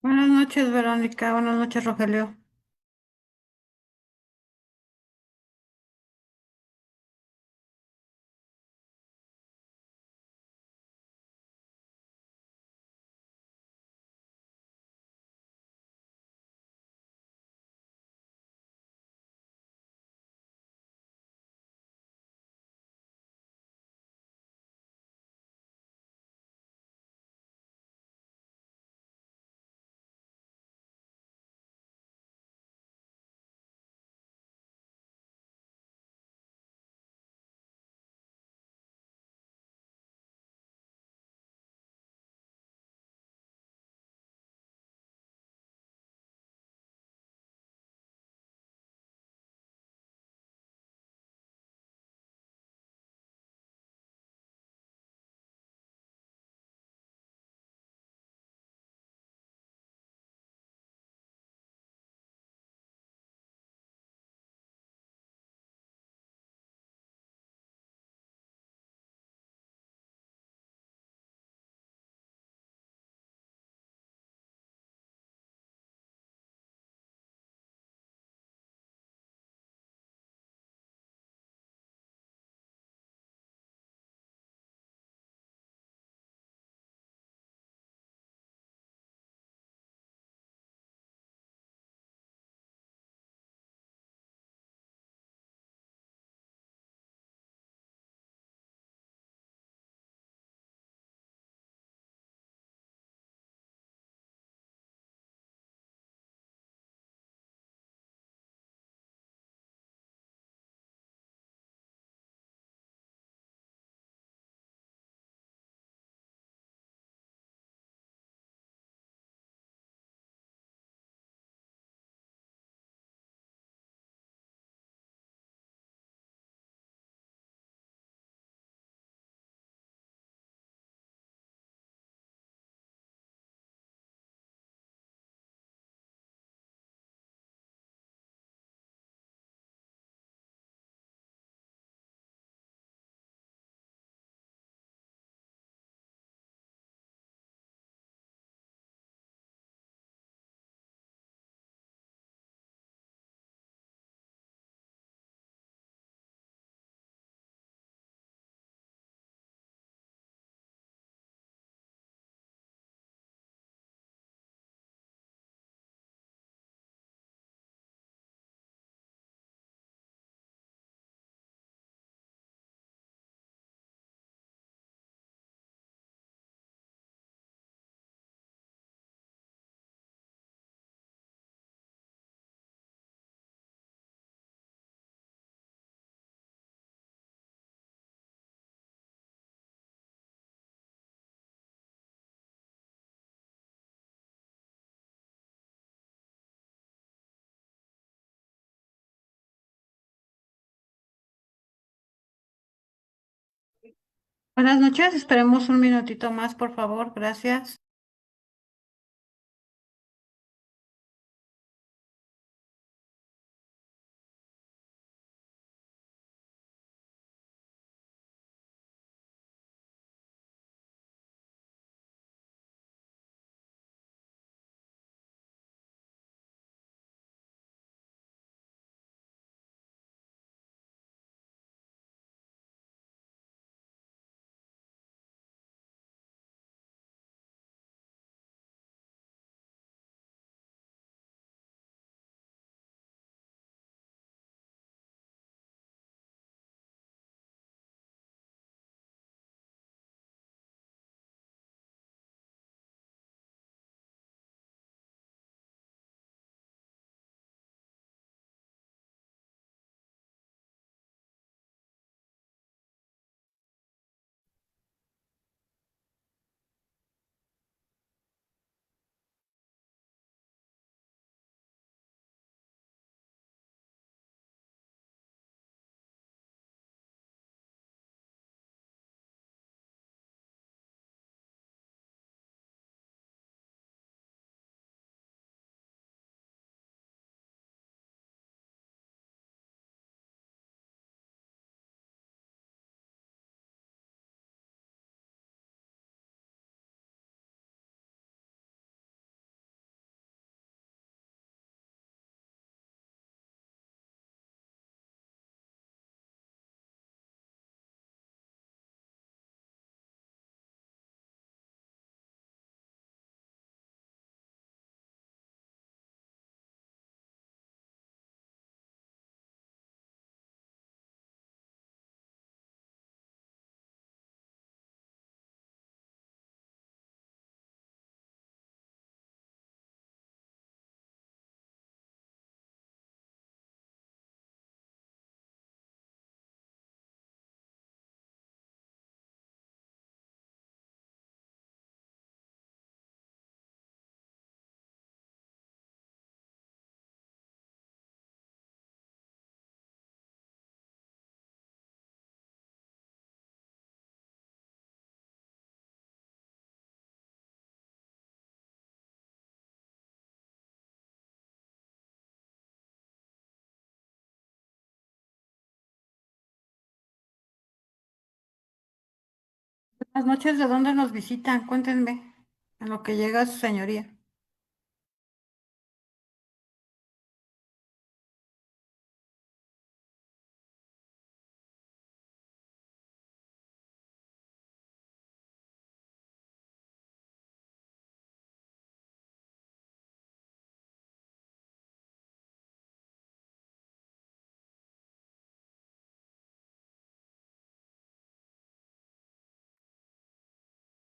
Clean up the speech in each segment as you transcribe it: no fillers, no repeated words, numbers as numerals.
Buenas noches, Verónica. Buenas noches, Rogelio. Buenas noches. Esperemos un minutito más, por favor. Gracias. Buenas noches, ¿de dónde nos visitan? Cuéntenme, en lo que llega su señoría.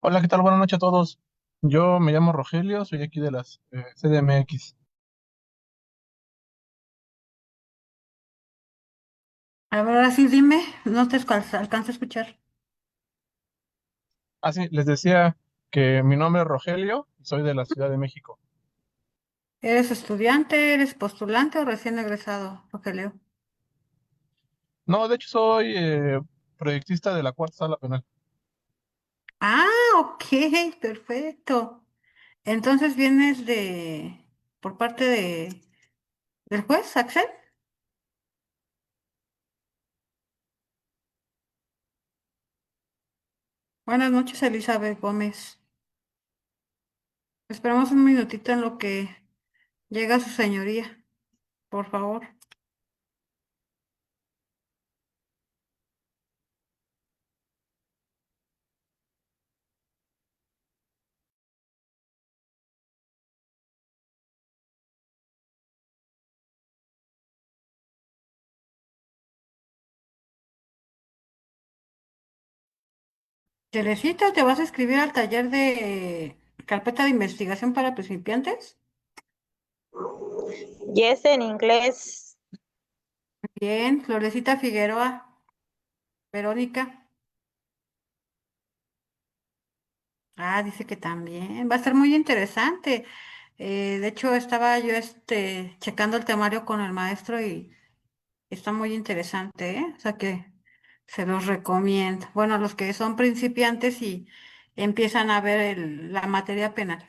Hola, ¿qué tal? Buenas noches a todos. Yo me llamo Rogelio, soy aquí de las CDMX. A ver, ahora sí dime, no te alcanzo a escuchar. Ah, sí, les decía que mi nombre es Rogelio y soy de la Ciudad de México. ¿Eres estudiante, eres postulante o recién egresado, Rogelio? No, de hecho soy proyectista de la Cuarta Sala Penal. Ah, ok, perfecto. Entonces vienes por parte del juez, Axel. Buenas noches, Elizabeth Gómez. Esperamos un minutito en lo que llega su señoría, por favor. Teresita, ¿te vas a escribir al taller de carpeta de investigación para principiantes? Yes, en inglés. Bien, Florecita Figueroa, Verónica. Ah, dice que también. Va a ser muy interesante. De hecho, estaba yo checando el temario con el maestro y está muy interesante, ¿eh? O sea que se los recomiendo. Bueno, los que son principiantes y empiezan a ver la materia penal.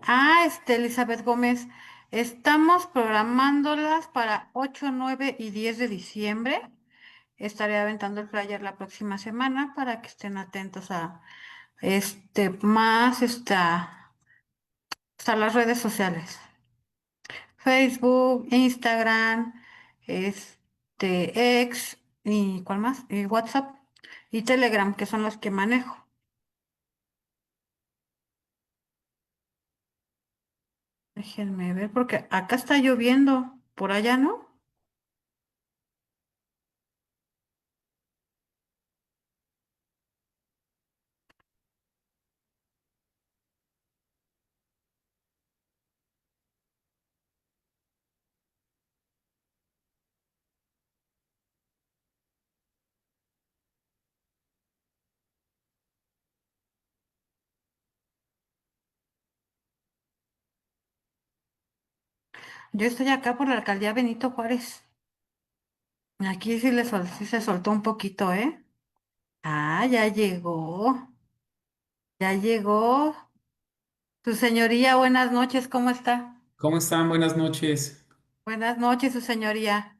Ah, Elizabeth Gómez, estamos programándolas para 8, 9 y 10 de diciembre. Estaré aventando el flyer la próxima semana para que estén atentos a más hasta las redes sociales. Facebook, Instagram, X y ¿cuál más? Y WhatsApp y Telegram, que son las que manejo. Déjenme ver, porque acá está lloviendo, por allá, ¿no? Yo estoy acá por la alcaldía Benito Juárez. Aquí sí se soltó un poquito, ¿eh? Ah, ya llegó. Ya llegó. Su señoría, buenas noches, ¿cómo está? ¿Cómo están? Buenas noches. Buenas noches, su señoría.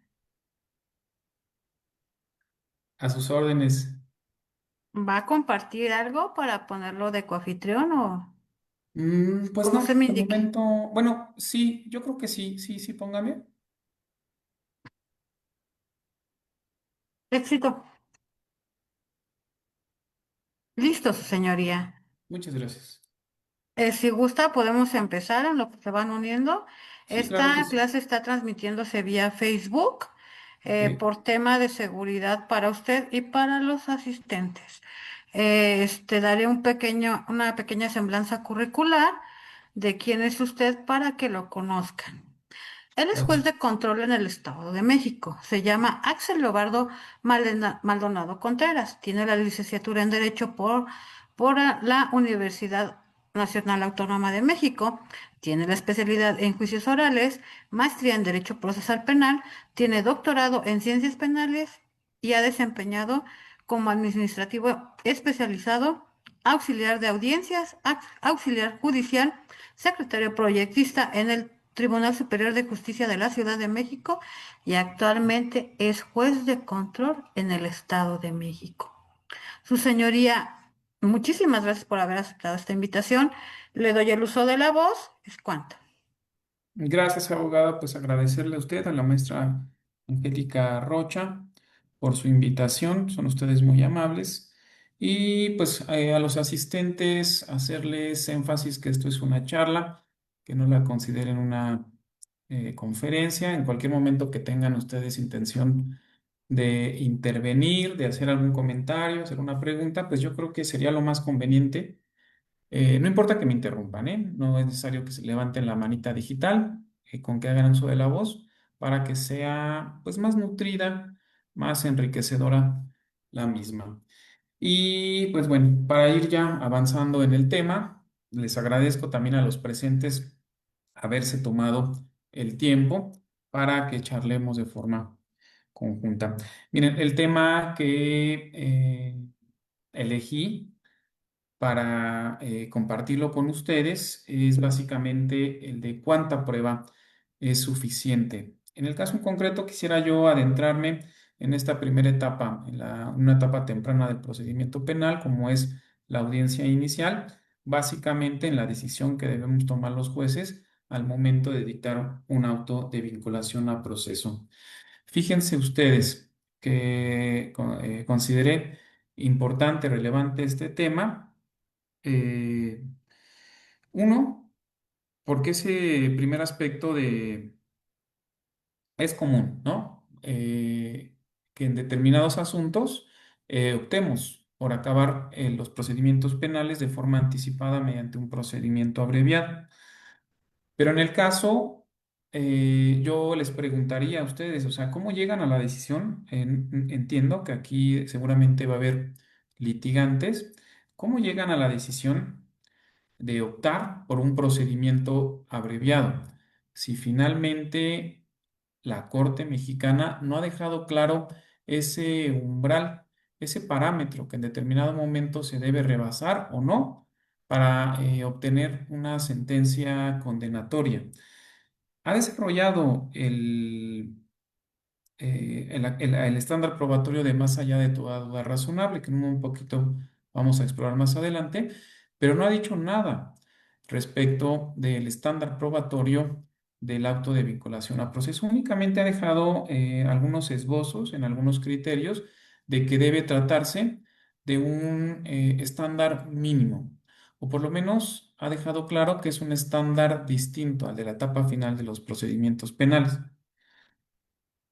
A sus órdenes. ¿Va a compartir algo para ponerlo de coanfitrión o Pues como no, usted me de indique? momento. Bueno, sí, yo creo que sí, sí, sí, póngame. Éxito. Listo, su señoría. Muchas gracias. Si gusta, podemos empezar en lo que se van uniendo. Sí, claro que Esta sí. clase está transmitiéndose vía Facebook Ok, por tema de seguridad para usted y para los asistentes. Daré una pequeña semblanza curricular de quién es usted para que lo conozcan. Él es juez gracias. de control en el Estado de México. Se llama Axel Leobardo Maldonado Contreras. Tiene la licenciatura en Derecho por la Universidad Nacional Autónoma de México. Tiene la especialidad en juicios orales, maestría en Derecho Procesal Penal. Tiene doctorado en Ciencias Penales y ha desempeñado como administrativo especializado, auxiliar de audiencias, auxiliar judicial, secretario proyectista en el Tribunal Superior de Justicia de la Ciudad de México y actualmente es juez de control en el Estado de México. Su señoría, muchísimas gracias por haber aceptado esta invitación. Le doy el uso de la voz. ¿Es cuánto? Gracias, abogada. Pues agradecerle a usted, a la maestra Angélica Rocha, por su invitación. Son ustedes muy amables. Y pues a los asistentes, hacerles énfasis que esto es una charla, que no la consideren una conferencia. En cualquier momento que tengan ustedes intención de intervenir, de hacer algún comentario, hacer una pregunta, pues yo creo que sería lo más conveniente. No importa que me interrumpan, ¿eh? No es necesario que se levanten la manita digital, con que hagan uso de la voz para que sea pues más nutrida, más enriquecedora la misma. Y pues bueno, para ir ya avanzando en el tema, les agradezco también a los presentes haberse tomado el tiempo para que charlemos de forma conjunta. Miren, el tema que elegí para compartirlo con ustedes es básicamente el de cuánta prueba es suficiente. En el caso en concreto, quisiera yo adentrarme en esta primera etapa, una etapa temprana del procedimiento penal, como es la audiencia inicial, básicamente en la decisión que debemos tomar los jueces al momento de dictar un auto de vinculación a proceso. Fíjense ustedes que consideré importante, relevante este tema. Eh, Uno, porque ese primer aspecto es común, ¿no? Que en determinados asuntos optemos por acabar los procedimientos penales de forma anticipada mediante un procedimiento abreviado. Pero en el caso, yo les preguntaría a ustedes, o sea, ¿cómo llegan a la decisión? Entiendo que aquí seguramente va a haber litigantes. ¿Cómo llegan a la decisión de optar por un procedimiento abreviado? Si finalmente la Corte mexicana no ha dejado claro ese umbral, ese parámetro que en determinado momento se debe rebasar o no para obtener una sentencia condenatoria. Ha desarrollado el estándar probatorio de más allá de toda duda razonable, que en un poquito vamos a explorar más adelante, pero no ha dicho nada respecto del estándar probatorio del auto de vinculación a proceso. Únicamente ha dejado algunos esbozos en algunos criterios de que debe tratarse de un estándar mínimo, o por lo menos ha dejado claro que es un estándar distinto al de la etapa final de los procedimientos penales.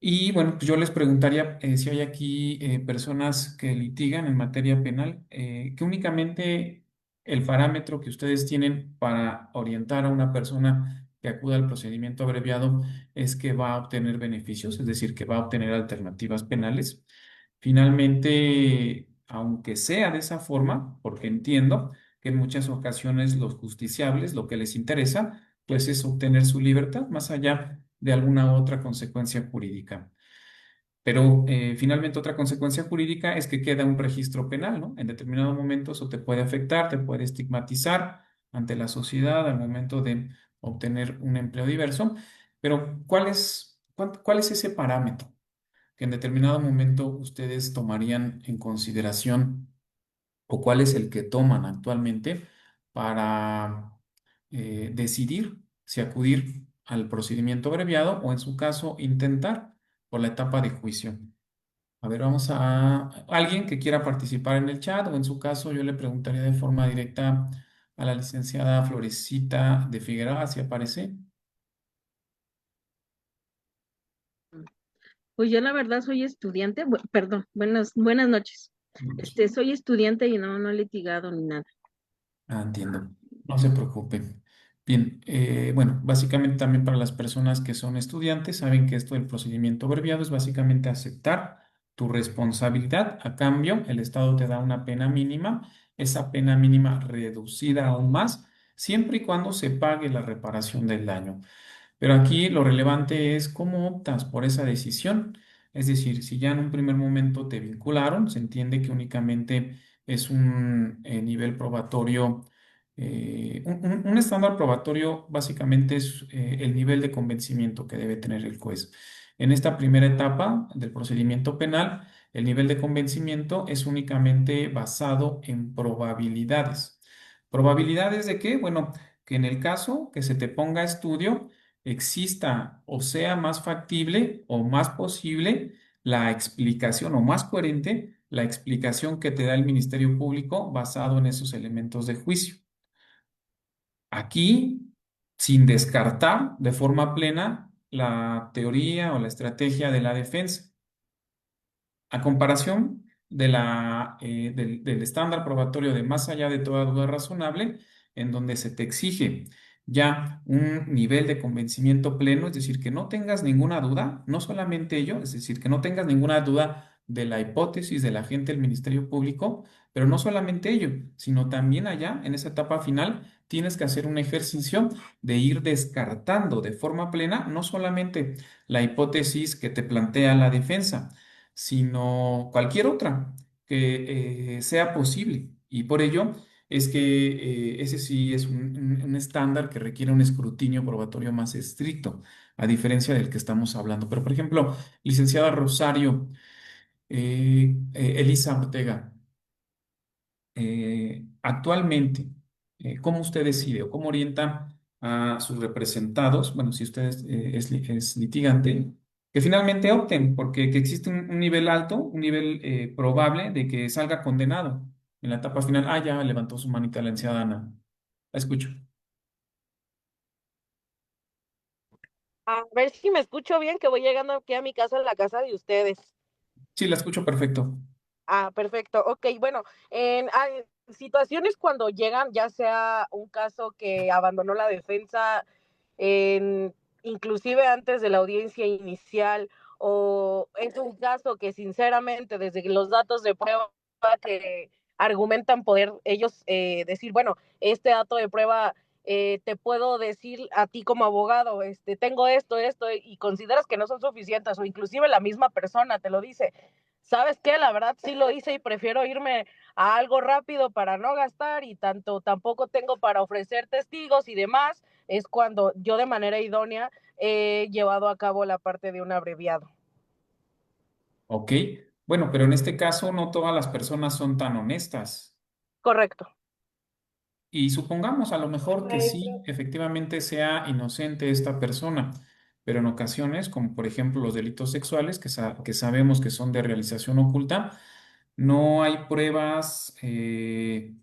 Y bueno, pues yo les preguntaría si hay aquí personas que litigan en materia penal, que únicamente el parámetro que ustedes tienen para orientar a una persona que acuda al procedimiento abreviado es que va a obtener beneficios, es decir, que va a obtener alternativas penales. Finalmente, aunque sea de esa forma, porque entiendo que en muchas ocasiones los justiciables lo que les interesa, pues es obtener su libertad más allá de alguna otra consecuencia jurídica. Pero finalmente otra consecuencia jurídica es que queda un registro penal, ¿no? En determinado momento eso te puede afectar, te puede estigmatizar ante la sociedad al momento de obtener un empleo diverso. Pero ¿cuál es ese parámetro que en determinado momento ustedes tomarían en consideración o cuál es el que toman actualmente para decidir si acudir al procedimiento abreviado o en su caso intentar por la etapa de juicio? A ver, vamos a alguien que quiera participar en el chat o en su caso yo le preguntaría de forma directa a la licenciada Florecita de Figueroa si aparece. Pues yo la verdad soy estudiante, perdón, buenas noches. Soy estudiante y no he litigado ni nada. Ah, entiendo. No se preocupen. Bien, bueno, básicamente también para las personas que son estudiantes, saben que esto del procedimiento abreviado es básicamente aceptar tu responsabilidad. A cambio, el Estado te da una pena mínima, esa pena mínima reducida aún más, siempre y cuando se pague la reparación del daño. Pero aquí lo relevante es cómo optas por esa decisión. Es decir, si ya en un primer momento te vincularon, se entiende que únicamente es un nivel probatorio Un estándar probatorio básicamente es el nivel de convencimiento que debe tener el juez. En esta primera etapa del procedimiento penal, el nivel de convencimiento es únicamente basado en probabilidades. ¿Probabilidades de qué? Bueno, que en el caso que se te ponga a estudio exista o sea más factible o más posible la explicación o más coherente la explicación que te da el Ministerio Público basado en esos elementos de juicio. Aquí, sin descartar de forma plena la teoría o la estrategia de la defensa. A comparación del estándar probatorio de más allá de toda duda razonable, en donde se te exige ya un nivel de convencimiento pleno, es decir, que no tengas ninguna duda, no solamente ello, es decir, que no tengas ninguna duda de la hipótesis del agente del Ministerio Público, pero no solamente ello, sino también allá, en esa etapa final, tienes que hacer un ejercicio de ir descartando de forma plena no solamente la hipótesis que te plantea la defensa, sino cualquier otra que sea posible. Y por ello es que ese sí es un estándar que requiere un escrutinio probatorio más estricto, a diferencia del que estamos hablando. Pero, por ejemplo, licenciada Rosario, Elisa Ortega, actualmente, ¿cómo usted decide o cómo orienta a sus representados? Bueno, si usted es litigante, que finalmente opten, porque que existe un nivel alto, un nivel probable de que salga condenado en la etapa final. Ah, ya levantó su manita la licenciada Ana. La escucho. A ver si me escucho bien, que voy llegando aquí a mi casa, a la casa de ustedes. Sí, la escucho perfecto. Ah, perfecto. Ok, bueno, hay situaciones cuando llegan, ya sea un caso que abandonó la defensa, en, inclusive antes de la audiencia inicial, o es un caso que sinceramente desde los datos de prueba que argumentan poder ellos decir, bueno, este dato de prueba te puedo decir a ti como abogado, tengo esto, y consideras que no son suficientes, o inclusive la misma persona te lo dice. ¿Sabes qué? La verdad sí lo hice y prefiero irme a algo rápido para no gastar y tampoco tengo para ofrecer testigos y demás, es cuando yo de manera idónea he llevado a cabo la parte de un abreviado. Ok. Bueno, pero en este caso no todas las personas son tan honestas. Correcto. Y supongamos a lo mejor que sí, efectivamente sea inocente esta persona, pero en ocasiones, como por ejemplo los delitos sexuales, que sabemos que son de realización oculta, no hay pruebas que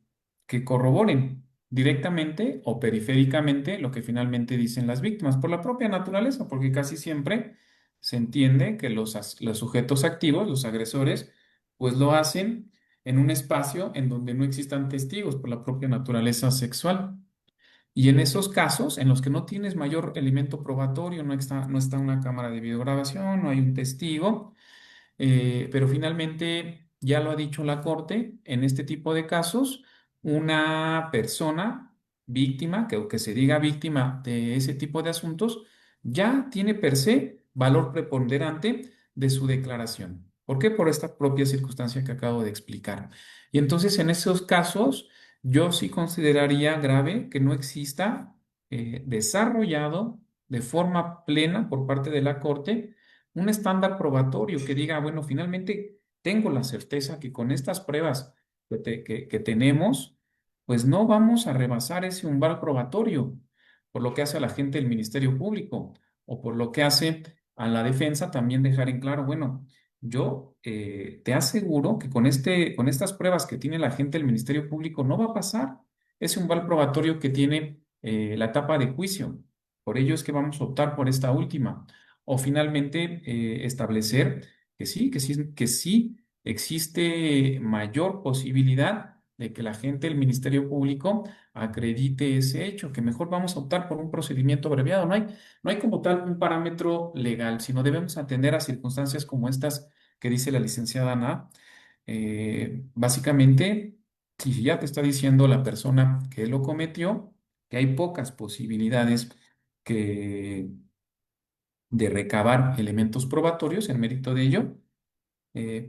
corroboren directamente o periféricamente lo que finalmente dicen las víctimas, por la propia naturaleza, porque casi siempre se entiende que los sujetos activos, los agresores, pues lo hacen en un espacio en donde no existan testigos por la propia naturaleza sexual. Y en esos casos, en los que no tienes mayor elemento probatorio, no está una cámara de videograbación, no hay un testigo, pero finalmente, ya lo ha dicho la Corte, en este tipo de casos, una persona víctima, que se diga víctima de ese tipo de asuntos, ya tiene per se valor preponderante de su declaración. ¿Por qué? Por esta propia circunstancia que acabo de explicar. Y entonces, en esos casos, yo sí consideraría grave que no exista desarrollado de forma plena por parte de la Corte un estándar probatorio que diga, bueno, finalmente tengo la certeza que con estas pruebas que tenemos, pues no vamos a rebasar ese umbral probatorio, por lo que hace a la gente del Ministerio Público o por lo que hace a la defensa también dejar en claro, bueno, yo te aseguro que con estas pruebas que tiene la gente del Ministerio Público no va a pasar ese umbral probatorio que tiene la etapa de juicio. Por ello es que vamos a optar por esta última o finalmente establecer que sí existe mayor posibilidad de que la gente del Ministerio Público acredite ese hecho, que mejor vamos a optar por un procedimiento abreviado. No hay como tal un parámetro legal, sino debemos atender a circunstancias como estas que dice la licenciada Ana. Básicamente, si ya te está diciendo la persona que lo cometió, que hay pocas posibilidades que de recabar elementos probatorios en mérito de ello,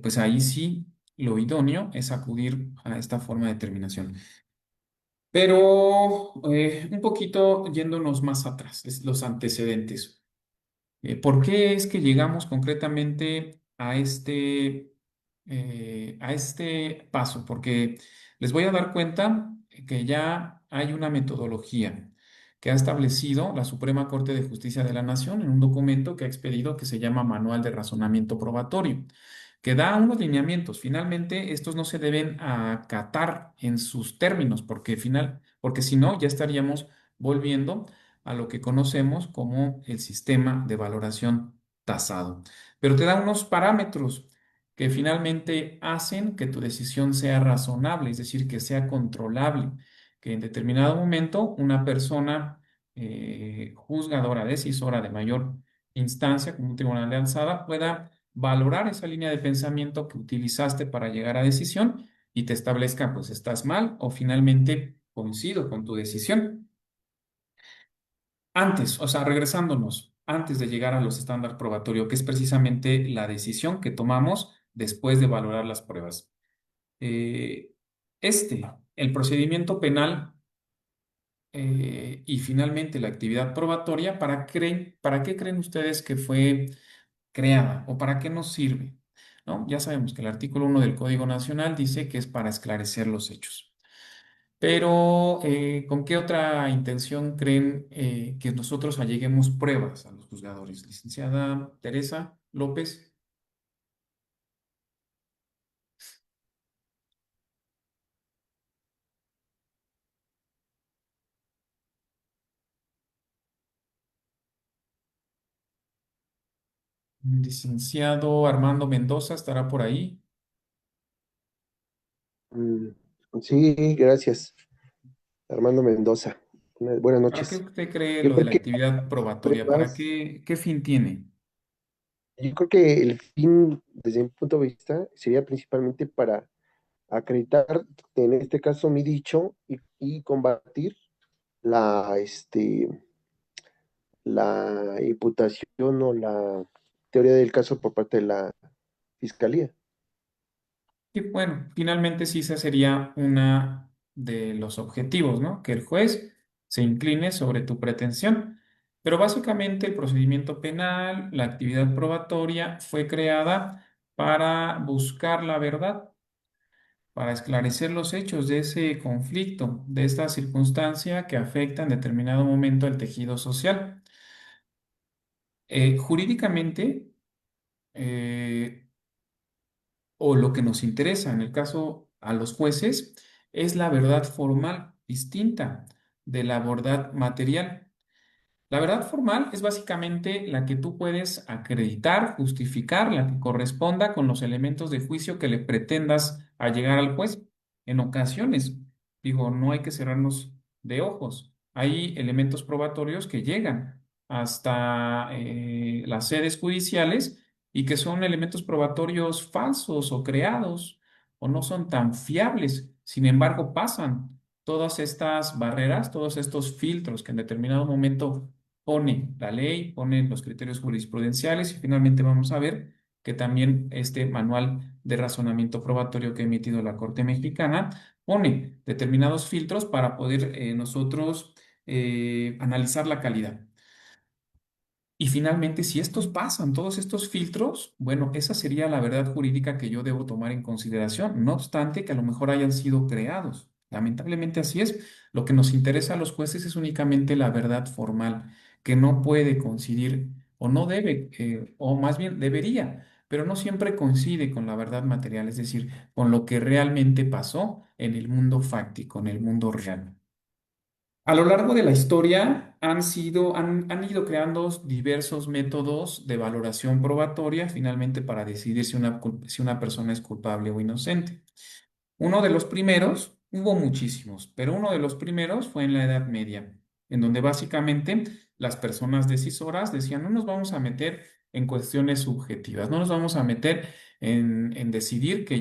pues ahí sí lo idóneo es acudir a esta forma de determinación. Pero un poquito yéndonos más atrás, los antecedentes. ¿Por qué es que llegamos concretamente a este paso? Porque les voy a dar cuenta que ya hay una metodología que ha establecido la Suprema Corte de Justicia de la Nación en un documento que ha expedido que se llama Manual de Razonamiento Probatorio, que da unos lineamientos. Finalmente, estos no se deben acatar en sus términos, porque si no, ya estaríamos volviendo a lo que conocemos como el sistema de valoración tasado. Pero te da unos parámetros que finalmente hacen que tu decisión sea razonable, es decir, que sea controlable, que en determinado momento una persona juzgadora, decisora de mayor instancia, como un tribunal de alzada, pueda valorar esa línea de pensamiento que utilizaste para llegar a decisión y te establezca, pues estás mal o finalmente coincido con tu decisión. Antes, o sea, regresándonos, antes de llegar a los estándares probatorios, que es precisamente la decisión que tomamos después de valorar las pruebas. Eh, el procedimiento penal y finalmente la actividad probatoria, ¿para qué creen ustedes que fue creada o para qué nos sirve? ¿No? Ya sabemos que el artículo 1 del Código Nacional dice que es para esclarecer los hechos. Pero, ¿con qué otra intención creen que nosotros alleguemos pruebas a los juzgadores? Licenciada Teresa López. Licenciado Armando Mendoza, ¿estará por ahí? Mm, Sí, gracias, Armando Mendoza. Buenas ¿Para qué noches. usted cree Yo lo de creo la que actividad probatoria? ¿Para pruebas, qué fin tiene? yo creo que el fin, desde mi punto de vista, sería principalmente para acreditar, en este caso, mi dicho y combatir la, la imputación o la teoría del caso por parte de la fiscalía. Y bueno, finalmente sí, esa sería una de los objetivos, ¿no? Que el juez se incline sobre tu pretensión. Pero básicamente el procedimiento penal, la actividad probatoria, fue creada para buscar la verdad, para esclarecer los hechos de ese conflicto, de esta circunstancia que afecta en determinado momento al tejido social. Jurídicamente, eh, o lo que nos interesa en el caso a los jueces es la verdad formal distinta de la verdad material. La verdad formal es básicamente la que tú puedes acreditar, justificar, la que corresponda con los elementos de juicio que le pretendas allegar al juez. En ocasiones, digo, no hay que cerrarnos de ojos. Hay elementos probatorios que llegan hasta las sedes judiciales y que son elementos probatorios falsos o creados o no son tan fiables. Sin embargo, pasan todas estas barreras, todos estos filtros que en determinado momento pone la ley, pone los criterios jurisprudenciales y finalmente vamos a ver que también este manual de razonamiento probatorio que ha emitido la Corte Mexicana pone determinados filtros para poder nosotros analizar la calidad. Y finalmente, si estos pasan, todos estos filtros, bueno, esa sería la verdad jurídica que yo debo tomar en consideración, no obstante que a lo mejor hayan sido creados. Lamentablemente así es. Lo que nos interesa a los jueces es únicamente la verdad formal, que no puede coincidir o no debe, o más bien debería, pero no siempre coincide con la verdad material, es decir, con lo que realmente pasó en el mundo fáctico, en el mundo real. A lo largo de la historia han ido creando diversos métodos de valoración probatoria finalmente para decidir si una persona es culpable o inocente. Uno de los primeros, hubo muchísimos, pero uno de los primeros fue en la Edad Media, en donde básicamente las personas decisoras decían, no nos vamos a meter en cuestiones subjetivas, no nos vamos a meter en decidir que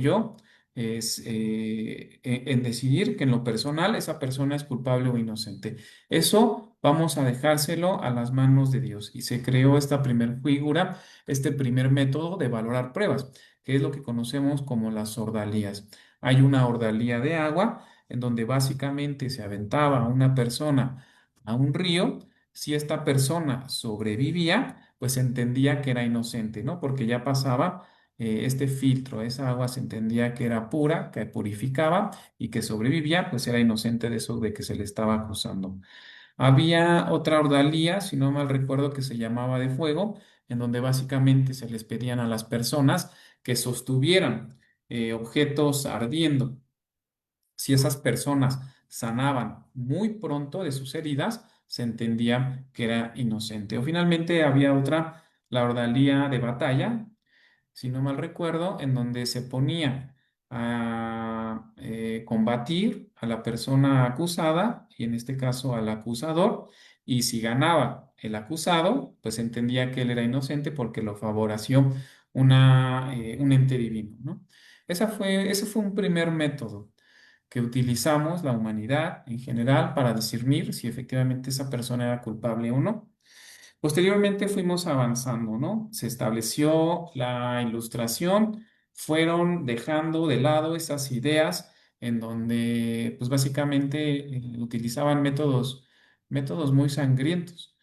en decidir que en lo personal esa persona es culpable o inocente. Eso vamos a dejárselo a las manos de Dios. Y se creó esta primer figura, este primer método de valorar pruebas, que es lo que conocemos como las ordalías. Hay una ordalía de agua en donde básicamente se aventaba a una persona a un río. Si esta persona sobrevivía, pues se entendía que era inocente, ¿no? Porque ya pasaba este filtro, esa agua se entendía que era pura, que purificaba y que sobrevivía, pues era inocente de eso de que se le estaba acusando. Había otra ordalía, si no mal recuerdo, que se llamaba de fuego, en donde básicamente se les pedían a las personas que sostuvieran objetos ardiendo. Si esas personas sanaban muy pronto de sus heridas, se entendía que era inocente. O finalmente había otra, la ordalía de batalla, si no mal recuerdo, en donde se ponía a combatir a la persona acusada, y en este caso al acusador, y si ganaba el acusado, pues se entendía que él era inocente porque lo favoreció un ente divino, ¿no? Ese fue un primer método que utilizamos la humanidad en general para discernir si efectivamente esa persona era culpable o no. Posteriormente fuimos avanzando, ¿no? Se estableció la ilustración, fueron dejando de lado esas ideas en donde, pues básicamente utilizaban métodos muy sangrientos.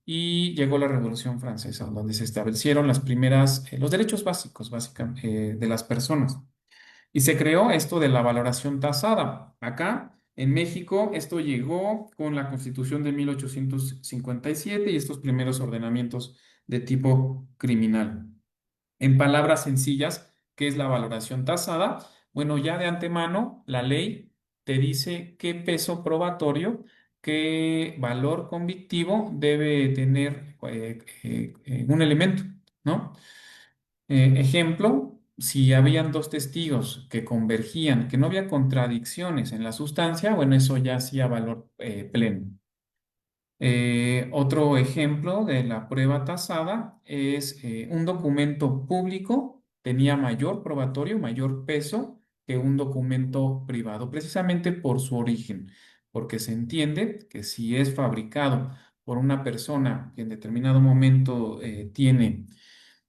Y llegó la Revolución Francesa, donde se establecieron los derechos básicos, de las personas. Y se creó esto de la valoración tasada. Acá, en México, esto llegó con la Constitución de 1857 y estos primeros ordenamientos de tipo criminal. En palabras sencillas, ¿qué es la valoración tasada? Bueno, ya de antemano, la ley te dice qué peso probatorio, qué valor convictivo debe tener un elemento, ¿no? Ejemplo, si habían dos testigos que convergían, que no había contradicciones en la sustancia, bueno, eso ya hacía valor pleno. Otro ejemplo de la prueba tasada es un documento público tenía mayor probatorio, mayor peso que un documento privado, precisamente por su origen, porque se entiende que si es fabricado por una persona que en determinado momento tiene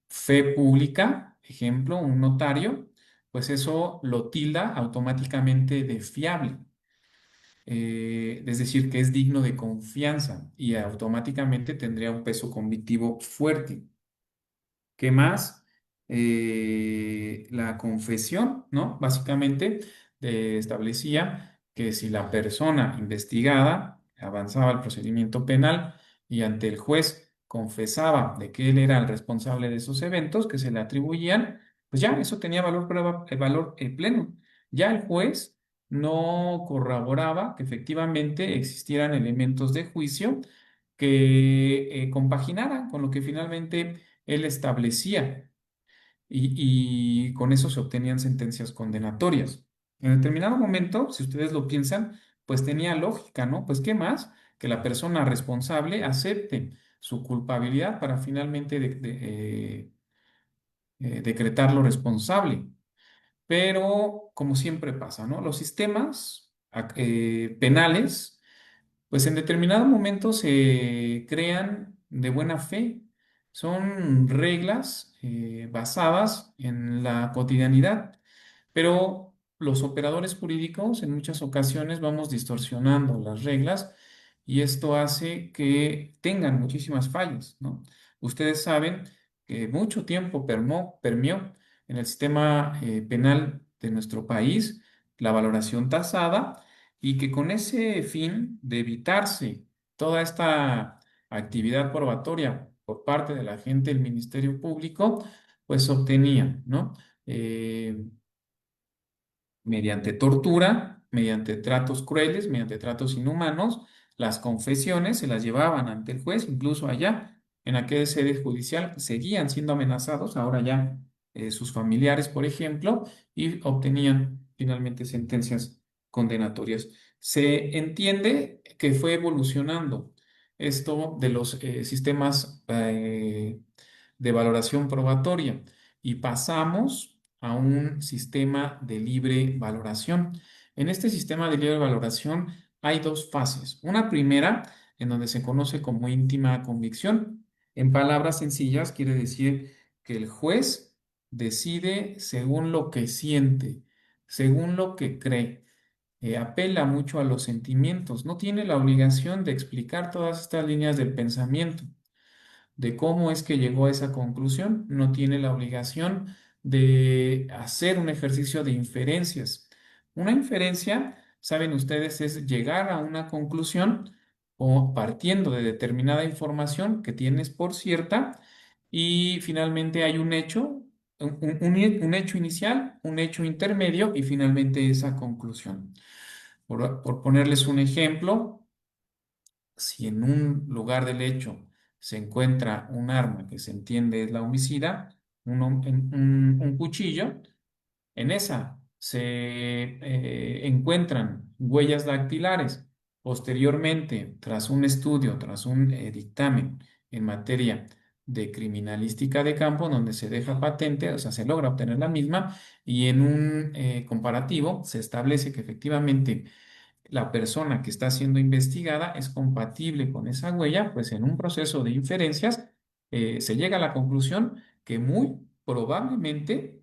fe pública, ejemplo, un notario, pues eso lo tilda automáticamente de fiable. Es decir, que es digno de confianza y automáticamente tendría un peso convictivo fuerte. ¿Qué más? La confesión, ¿no? Básicamente establecía que si la persona investigada avanzaba el procedimiento penal y ante el juez confesaba de que él era el responsable de esos eventos que se le atribuían, pues ya eso tenía valor pleno. Ya el juez no corroboraba que efectivamente existieran elementos de juicio que compaginaran con lo que finalmente él establecía y con eso se obtenían sentencias condenatorias. En determinado momento, si ustedes lo piensan, pues tenía lógica, ¿no? Pues qué más que la persona responsable acepte su culpabilidad para finalmente decretarlo responsable. Pero, como siempre pasa, ¿no? Los sistemas penales pues en determinado momento se crean de buena fe. Son reglas basadas en la cotidianidad, pero los operadores jurídicos en muchas ocasiones vamos distorsionando las reglas y esto hace que tengan muchísimas fallas, ¿no? Ustedes saben que mucho tiempo permeó en el sistema penal de nuestro país la valoración tasada y que con ese fin de evitarse toda esta actividad probatoria por parte de la gente del Ministerio Público, pues obtenían, ¿no? Eh, mediante tortura, mediante tratos crueles, mediante tratos inhumanos, las confesiones se las llevaban ante el juez, incluso allá en aquel sede judicial, seguían siendo amenazados, ahora ya sus familiares, por ejemplo, y obtenían finalmente sentencias condenatorias. Se entiende que fue evolucionando esto de los sistemas de valoración probatoria y pasamos a un sistema de libre valoración. En este sistema de libre valoración hay dos fases. Una primera, en donde se conoce como íntima convicción. En palabras sencillas, quiere decir que el juez decide según lo que siente, según lo que cree. apela mucho a los sentimientos, no tiene la obligación de explicar todas estas líneas del pensamiento, de cómo es que llegó a esa conclusión, no tiene la obligación de hacer un ejercicio de inferencias. Una inferencia, saben ustedes, es llegar a una conclusión o partiendo de determinada información que tienes por cierta y finalmente hay un hecho, un hecho inicial, un hecho intermedio y finalmente esa conclusión. Por ponerles un ejemplo, si en un lugar del hecho se encuentra un arma que se entiende es la homicida, un cuchillo, en esa se encuentran huellas dactilares. Posteriormente, tras un estudio, tras un dictamen en materia de criminalística de campo, donde se deja patente, o sea, se logra obtener la misma, y en un comparativo se establece que efectivamente la persona que está siendo investigada es compatible con esa huella, pues en un proceso de inferencias se llega a la conclusión que muy probablemente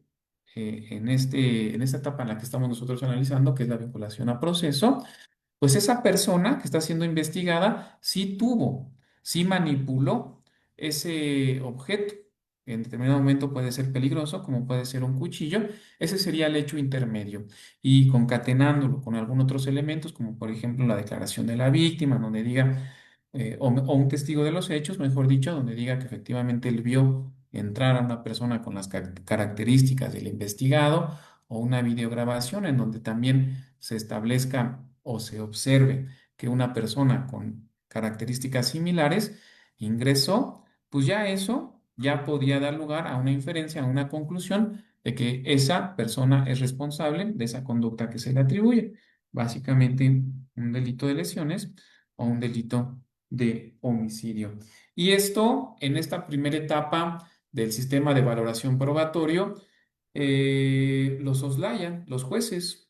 en esta etapa en la que estamos nosotros analizando, que es la vinculación a proceso, pues esa persona que está siendo investigada sí tuvo, sí manipuló ese objeto. En determinado momento puede ser peligroso, como puede ser un cuchillo. Ese sería el hecho intermedio. Y concatenándolo con algunos otros elementos, como por ejemplo la declaración de la víctima, donde diga, o un testigo de los hechos, mejor dicho, donde diga que efectivamente él vio entrar a una persona con las características del investigado, o una videograbación en donde también se establezca o se observe que una persona con características similares ingresó, pues ya eso ya podía dar lugar a una inferencia, a una conclusión de que esa persona es responsable de esa conducta que se le atribuye. Básicamente un delito de lesiones o un delito de homicidio. Y esto en esta primera etapa del sistema de valoración probatorio lo soslayan los jueces.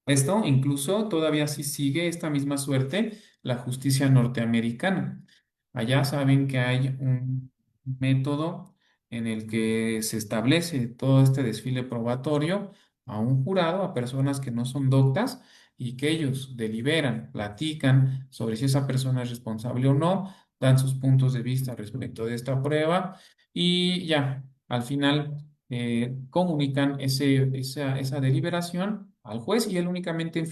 Esto incluso todavía sí sigue esta misma suerte la justicia norteamericana. Allá saben que hay un método en el que se establece todo este desfile probatorio a un jurado, a personas que no son doctas y que ellos deliberan, platican sobre si esa persona es responsable o no, dan sus puntos de vista respecto de esta prueba y ya, al final comunican esa deliberación al juez y él únicamente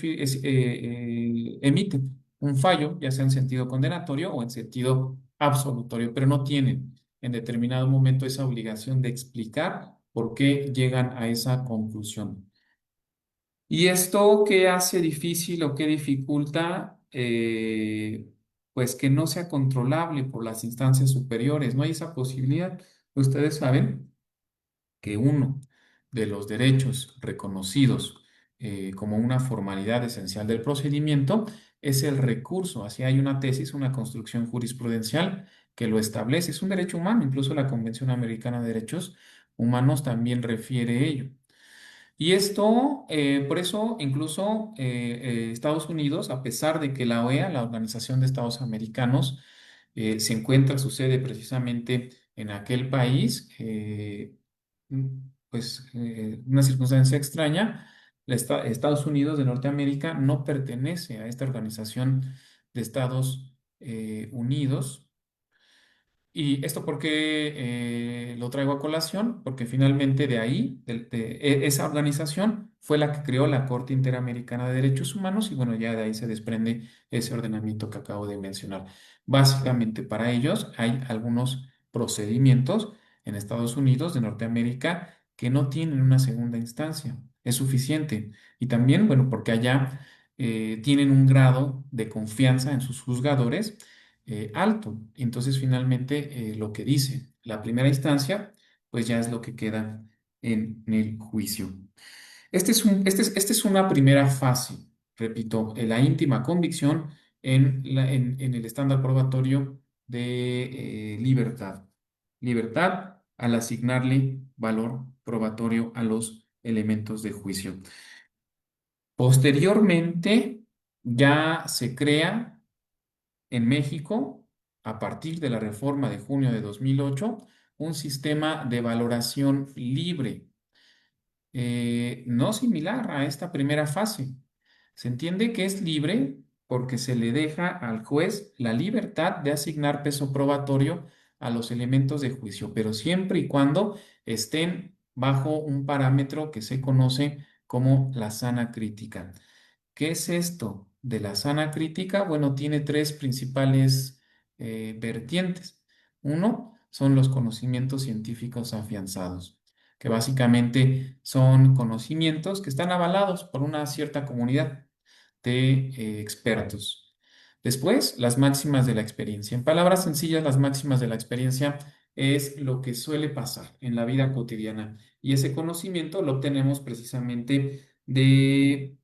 emite un fallo, ya sea en sentido condenatorio o en sentido absolutorio, pero no tienen en determinado momento esa obligación de explicar por qué llegan a esa conclusión. ¿Y esto qué hace difícil o qué dificulta? Pues que no sea controlable por las instancias superiores. No hay esa posibilidad. Ustedes saben que uno de los derechos reconocidos como una formalidad esencial del procedimiento es el recurso. Así hay una tesis, una construcción jurisprudencial que lo establece. Es un derecho humano, incluso la Convención Americana de Derechos Humanos también refiere ello. Y esto, por eso, incluso Estados Unidos, a pesar de que la OEA, la Organización de Estados Americanos, se encuentra, su sede precisamente en aquel país, mm, pues una circunstancia extraña, Estados Unidos de Norteamérica no pertenece a esta Organización de Estados Unidos. ¿Y esto por qué lo traigo a colación? Porque finalmente de ahí, esa organización fue la que creó la Corte Interamericana de Derechos Humanos y bueno, ya de ahí se desprende ese ordenamiento que acabo de mencionar. Básicamente para ellos hay algunos procedimientos en Estados Unidos de Norteamérica que no tienen una segunda instancia. Es suficiente. Y también, bueno, porque allá tienen un grado de confianza en sus juzgadores alto. Entonces, finalmente, lo que dice la primera instancia, pues ya es lo que queda en el juicio. Esta es una primera fase, repito, en la íntima convicción en el estándar probatorio de libertad. Libertad al asignarle valor probatorio a los elementos de juicio. Posteriormente, ya se crea en México, a partir de la reforma de junio de 2008, un sistema de valoración libre, no similar a esta primera fase, Se entiende que es libre porque se le deja al juez la libertad de asignar peso probatorio a los elementos de juicio, pero siempre y cuando estén bajo un parámetro que se conoce como la sana crítica. ¿Qué es esto de la sana crítica? Bueno, tiene tres principales vertientes. Uno son los conocimientos científicos afianzados, que básicamente son conocimientos que están avalados por una cierta comunidad de expertos. Después, las máximas de la experiencia. En palabras sencillas, las máximas de la experiencia es lo que suele pasar en la vida cotidiana y ese conocimiento lo obtenemos precisamente de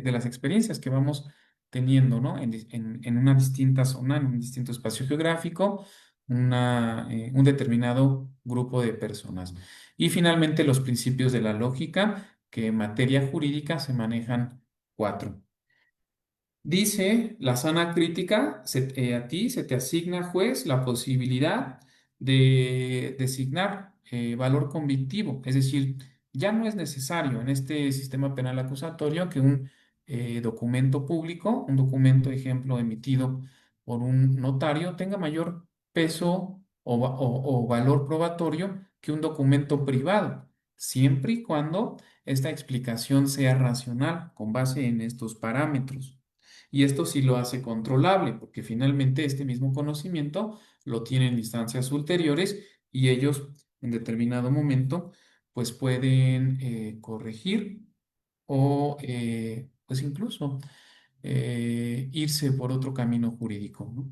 las experiencias que vamos teniendo, ¿no? En una distinta zona, en un distinto espacio geográfico, un determinado grupo de personas. Y finalmente los principios de la lógica, que en materia jurídica se manejan cuatro. Dice la sana crítica, a ti se te asigna, juez, la posibilidad de designar valor convictivo, es decir, ya no es necesario en este sistema penal acusatorio que un documento público, un documento, ejemplo, emitido por un notario, tenga mayor peso o valor probatorio que un documento privado, siempre y cuando esta explicación sea racional con base en estos parámetros. Y esto sí lo hace controlable, porque finalmente este mismo conocimiento lo tienen instancias ulteriores y ellos en determinado momento pues pueden corregir o pues incluso irse por otro camino jurídico, ¿no?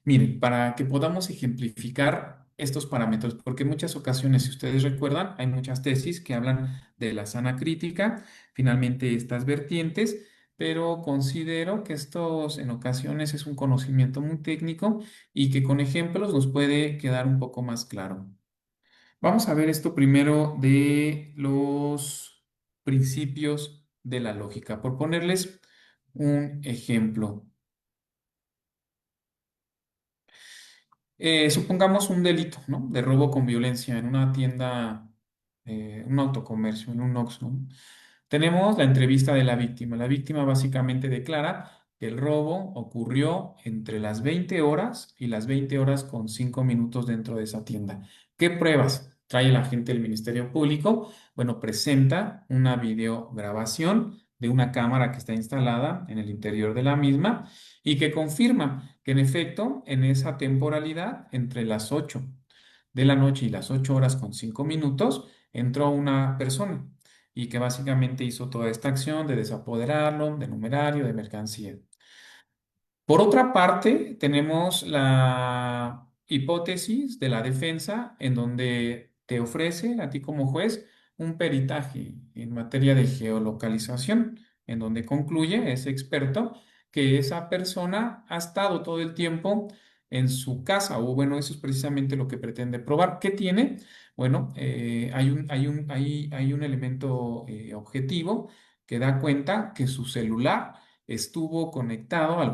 Miren, para que podamos ejemplificar estos parámetros, porque en muchas ocasiones, si ustedes recuerdan, hay muchas tesis que hablan de la sana crítica, finalmente estas vertientes, pero considero que estos en ocasiones es un conocimiento muy técnico y que con ejemplos nos puede quedar un poco más claro. Vamos a ver esto primero de los principios de la lógica, por ponerles un ejemplo. Supongamos un delito, ¿no? De robo con violencia en una tienda, un autocomercio, en un Oxxo, ¿no? Tenemos la entrevista de la víctima. La víctima básicamente declara que el robo ocurrió entre las 20 horas y las 20 horas con 5 minutos dentro de esa tienda. ¿Qué pruebas trae el agente del Ministerio Público? Bueno, presenta una videograbación de una cámara que está instalada en el interior de la misma y que confirma que en efecto en esa temporalidad entre las 8 de la noche y las 8 horas con 5 minutos entró una persona y que básicamente hizo toda esta acción de desapoderarlo, de numerario, de mercancía. Por otra parte, tenemos la hipótesis de la defensa en donde te ofrece a ti como juez un peritaje en materia de geolocalización, en donde concluye ese experto que esa persona ha estado todo el tiempo en su casa, o bueno, eso es precisamente lo que pretende probar. ¿Qué tiene? Bueno, hay un elemento objetivo que da cuenta que su celular estuvo conectado al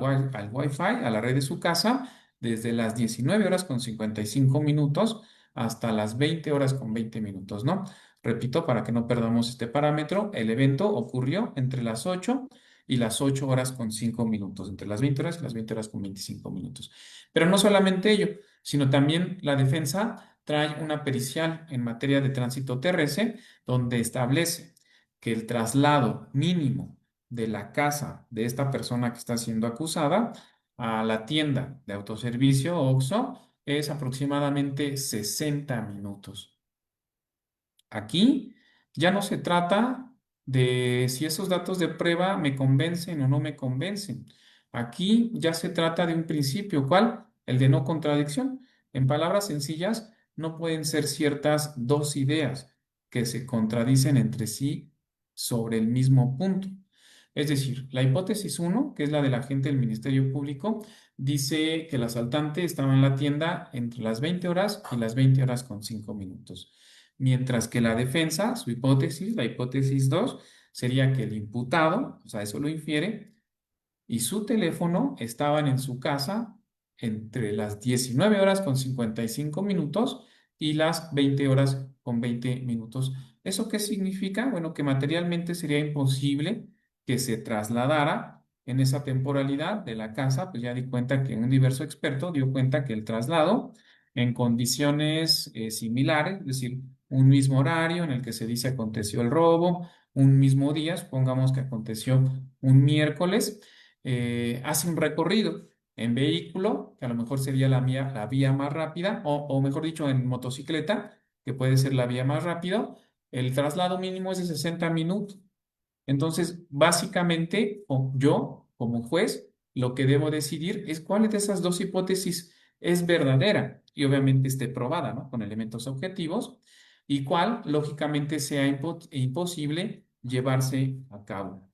Wi-Fi, a la red de su casa, desde las 19 horas con 55 minutos hasta las 20 horas con 20 minutos, ¿no? Repito, para que no perdamos este parámetro, el evento ocurrió entre las 8 y las 8 horas con 5 minutos, entre las 20 horas y las 20 horas con 25 minutos. Pero no solamente ello, sino también la defensa trae una pericial en materia de tránsito terrestre donde establece que el traslado mínimo de la casa de esta persona que está siendo acusada a la tienda de autoservicio OXXO es aproximadamente 60 minutos. Aquí ya no se trata de si esos datos de prueba me convencen o no me convencen. Aquí ya se trata de un principio, ¿cuál? El de no contradicción. En palabras sencillas, no pueden ser ciertas dos ideas que se contradicen entre sí sobre el mismo punto. Es decir, la hipótesis 1, que es la del agente del Ministerio Público, dice que el asaltante estaba en la tienda entre las 20 horas y las 20 horas con 5 minutos. Mientras que la defensa, su hipótesis, la hipótesis 2, sería que el imputado, o sea, eso lo infiere, y su teléfono estaban en su casa entre las 19 horas con 55 minutos y las 20 horas con 20 minutos. ¿Eso qué significa? Bueno, que materialmente sería imposible que se trasladara en esa temporalidad de la casa, pues ya di cuenta que un diverso experto dio cuenta que el traslado en condiciones similares, es decir, un mismo horario en el que se dice aconteció el robo, un mismo día, supongamos que aconteció un miércoles, hace un recorrido en vehículo, que a lo mejor sería la vía más rápida, o mejor dicho, en motocicleta, que puede ser la vía más rápida, el traslado mínimo es de 60 minutos. Entonces, básicamente, yo, como juez, lo que debo decidir es cuál de esas dos hipótesis es verdadera y obviamente esté probada, ¿no? Con elementos objetivos y cuál, lógicamente, sea imposible llevarse a cabo.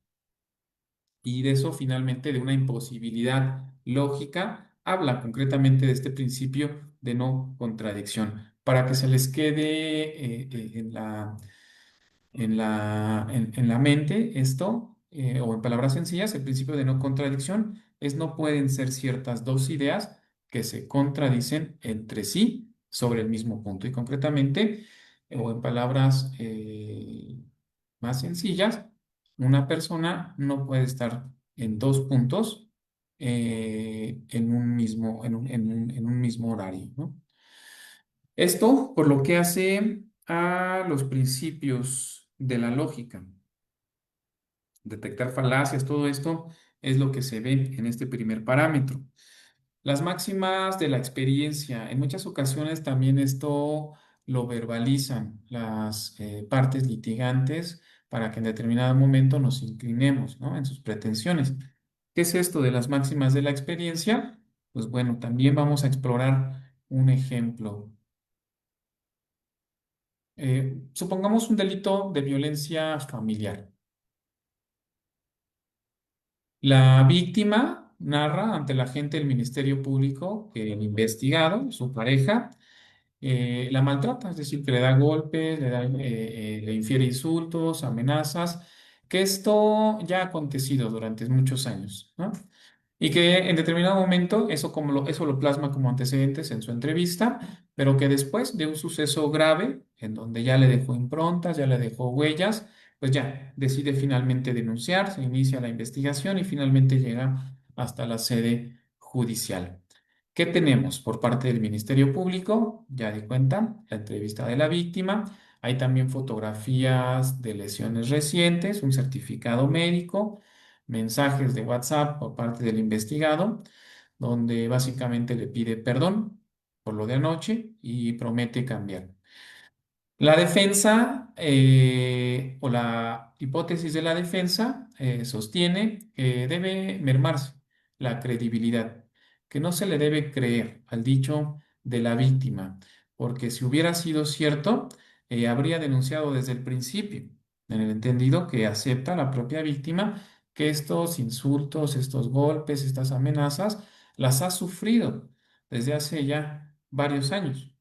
Y de eso, finalmente, de una imposibilidad lógica, habla concretamente de este principio de no contradicción. Para que se les quede en la mente esto, o en palabras sencillas, el principio de no contradicción es no pueden ser ciertas dos ideas que se contradicen entre sí sobre el mismo punto. Y concretamente, o en palabras más sencillas, una persona no puede estar en dos puntos en un mismo, en un mismo horario, ¿no? Esto por lo que hace a los principios de la lógica. Detectar falacias, todo esto es lo que se ve en este primer parámetro. Las máximas de la experiencia, en muchas ocasiones también esto lo verbalizan las partes litigantes para que en determinado momento nos inclinemos, ¿no? En sus pretensiones. ¿Qué es esto de las máximas de la experiencia? Pues bueno, también vamos a explorar un ejemplo. Supongamos un delito de violencia familiar. La víctima narra ante la agente del Ministerio Público que el investigado, su pareja, la maltrata, es decir, que le da golpes, le infiere insultos, amenazas, que esto ya ha acontecido durante muchos años, ¿no? Y que en determinado momento eso lo plasma como antecedentes en su entrevista, pero que después de un suceso grave, en donde ya le dejó improntas, ya le dejó huellas, pues ya decide finalmente denunciar, se inicia la investigación y finalmente llega hasta la sede judicial. ¿Qué tenemos por parte del Ministerio Público? Ya di cuenta, la entrevista de la víctima. Hay también fotografías de lesiones recientes, un certificado médico, mensajes de WhatsApp por parte del investigado, donde básicamente le pide perdón por lo de anoche y promete cambiar. La defensa o la hipótesis de la defensa sostiene que debe mermarse la credibilidad, que no se le debe creer al dicho de la víctima, porque si hubiera sido cierto, habría denunciado desde el principio, en el entendido que acepta la propia víctima que estos insultos, estos golpes, estas amenazas, las ha sufrido desde hace ya varios años.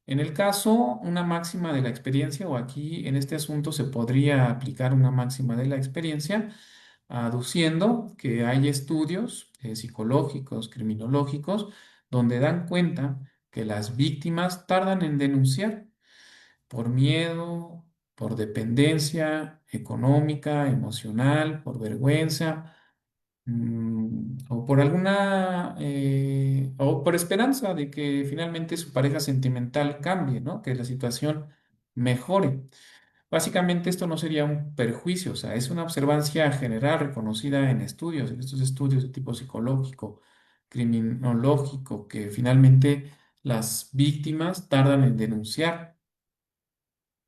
En el caso, una máxima de la experiencia, o aquí en este asunto se podría aplicar una máxima de la experiencia, aduciendo que hay estudios psicológicos, criminológicos, donde dan cuenta que las víctimas tardan en denunciar por miedo, por dependencia económica, emocional, por vergüenza o por o por esperanza de que finalmente su pareja sentimental cambie, ¿no? Que la situación mejore. Básicamente esto no sería un perjuicio, o sea, es una observancia general reconocida en estudios, en estos estudios de tipo psicológico, criminológico, que finalmente las víctimas tardan en denunciar.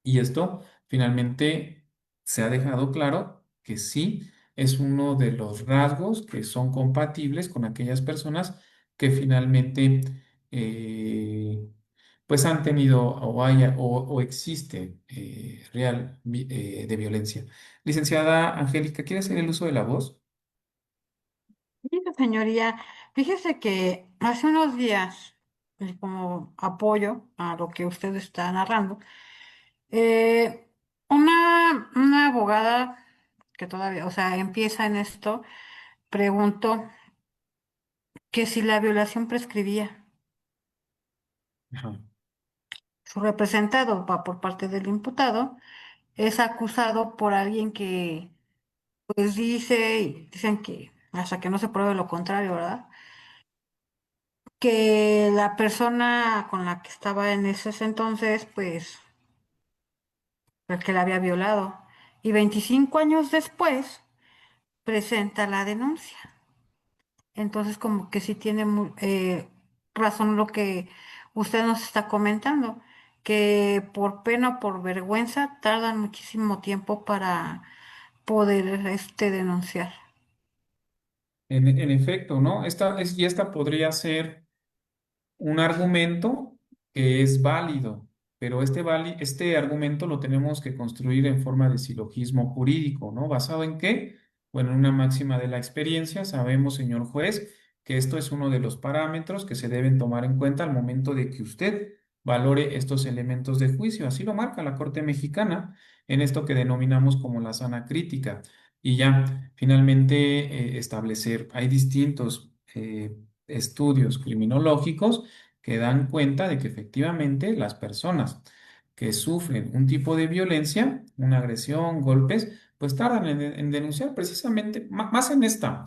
Y esto finalmente se ha dejado claro que sí es uno de los rasgos que son compatibles con aquellas personas que finalmente eh, pues han tenido o existe de violencia. Licenciada Angélica, ¿quiere hacer el uso de la voz? Mire, señoría, fíjese que hace unos días, como apoyo a lo que usted está narrando, eh, una abogada que todavía, o sea, empieza en esto, preguntó que si la violación prescribía. Ajá. su representado va por parte del imputado, es acusado por alguien que pues dicen que hasta que no se pruebe lo contrario, ¿verdad? Que la persona con la que estaba en ese entonces, pues, el que la había violado. Y 25 años después presenta la denuncia. Entonces, como que sí tiene razón lo que usted nos está comentando, que por pena o por vergüenza tardan muchísimo tiempo para poder denunciar. En efecto, ¿no? Y esta podría ser un argumento que es válido, pero este argumento lo tenemos que construir en forma de silogismo jurídico, ¿no? ¿Basado en qué? Bueno, en una máxima de la experiencia, sabemos, señor juez, que esto es uno de los parámetros que se deben tomar en cuenta al momento de que usted valore estos elementos de juicio. Así lo marca la Corte Mexicana en esto que denominamos como la sana crítica. Y ya, finalmente, establecer, hay distintos estudios criminológicos que dan cuenta de que efectivamente las personas que sufren un tipo de violencia, una agresión, golpes, pues tardan en denunciar precisamente, más en esta,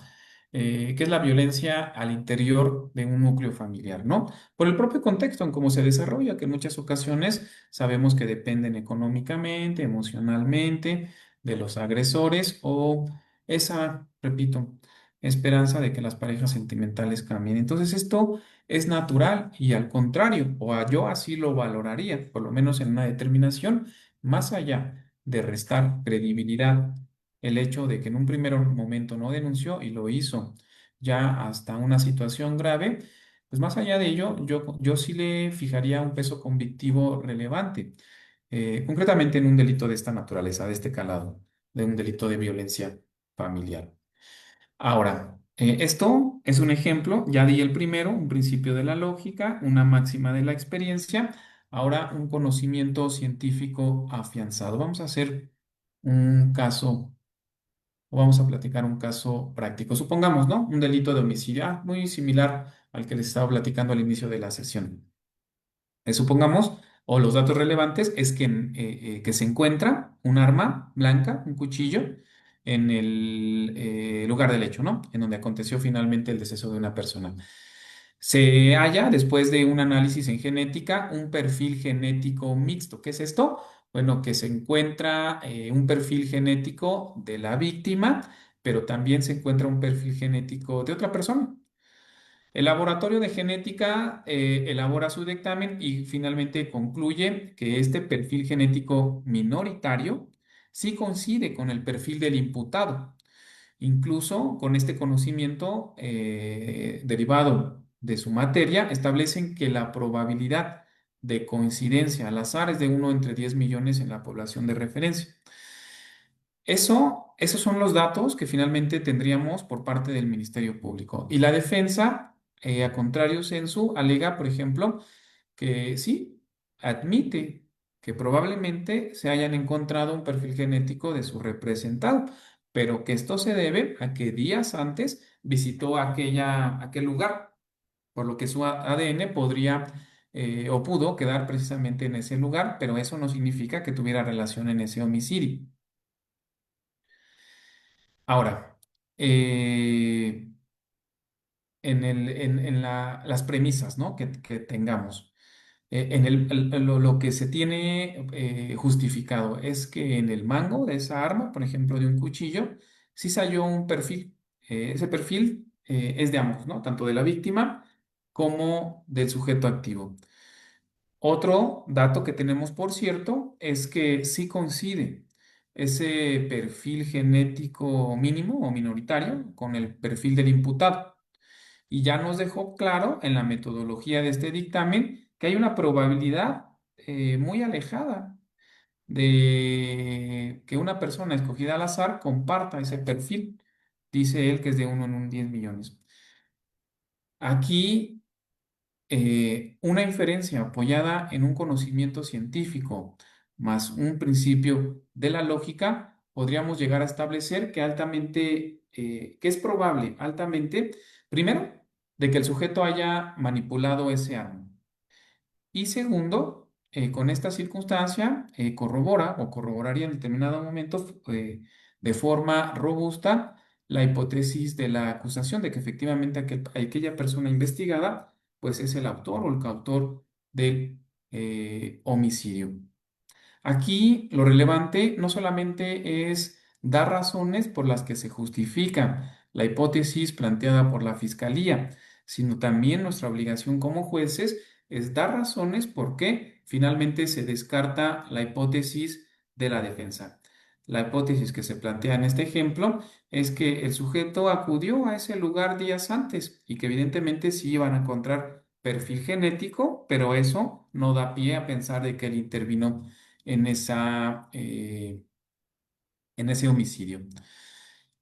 que es la violencia al interior de un núcleo familiar, ¿no? Por el propio contexto en cómo se desarrolla, que en muchas ocasiones sabemos que dependen económicamente, emocionalmente de los agresores o esa, repito, esperanza de que las parejas sentimentales cambien. Entonces esto es natural y al contrario, yo así lo valoraría, por lo menos en una determinación, más allá de restar credibilidad el hecho de que en un primer momento no denunció y lo hizo ya hasta una situación grave, pues más allá de ello, yo sí le fijaría un peso convictivo relevante, concretamente en un delito de esta naturaleza, de este calado, de un delito de violencia familiar. Ahora, esto es un ejemplo, ya di el primero, un principio de la lógica, una máxima de la experiencia, ahora un conocimiento científico afianzado. Vamos a hacer un caso, o vamos a platicar un caso práctico. Supongamos, ¿no? Un delito de homicidio, muy similar al que les estaba platicando al inicio de la sesión. Supongamos, o los datos relevantes, es que se encuentra un arma blanca, un cuchillo, en el lugar del hecho, ¿no? En donde aconteció finalmente el deceso de una persona. Se halla, después de un análisis en genética, un perfil genético mixto. ¿Qué es esto? Bueno, que se encuentra un perfil genético de la víctima, pero también se encuentra un perfil genético de otra persona. El laboratorio de genética elabora su dictamen y finalmente concluye que este perfil genético minoritario sí coincide con el perfil del imputado. Incluso con este conocimiento derivado de su materia, establecen que la probabilidad de coincidencia al azar es de 1 entre 10 millones en la población de referencia. Esos son los datos que finalmente tendríamos por parte del Ministerio Público. Y la defensa, a contrario sensu, alega, por ejemplo, que sí, admite que probablemente se hayan encontrado un perfil genético de su representado, pero que esto se debe a que días antes visitó aquel lugar, por lo que su ADN podría o pudo quedar precisamente en ese lugar, pero eso no significa que tuviera relación en ese homicidio. Ahora, las premisas, ¿no? que tengamos. Lo que se tiene justificado es que en el mango de esa arma, por ejemplo, de un cuchillo, sí se halló un perfil. Ese perfil es de ambos, ¿no? Tanto de la víctima como del sujeto activo. Otro dato que tenemos, por cierto, es que sí coincide ese perfil genético mínimo o minoritario con el perfil del imputado. Y ya nos dejó claro en la metodología de este dictamen que hay una probabilidad muy alejada de que una persona escogida al azar comparta ese perfil. Dice él que es de 1 en 10 millones. Aquí una inferencia apoyada en un conocimiento científico más un principio de la lógica, podríamos llegar a establecer que es probable altamente, primero, de que el sujeto haya manipulado ese arma. Y segundo, con esta circunstancia corrobora o corroboraría en determinado momento de forma robusta la hipótesis de la acusación de que efectivamente aquella persona investigada pues es el autor o el coautor del homicidio. Aquí lo relevante no solamente es dar razones por las que se justifica la hipótesis planteada por la Fiscalía, sino también nuestra obligación como jueces es dar razones por qué finalmente se descarta la hipótesis de la defensa. La hipótesis que se plantea en este ejemplo es que el sujeto acudió a ese lugar días antes y que evidentemente sí iban a encontrar perfil genético, pero eso no da pie a pensar de que él intervino en en ese homicidio.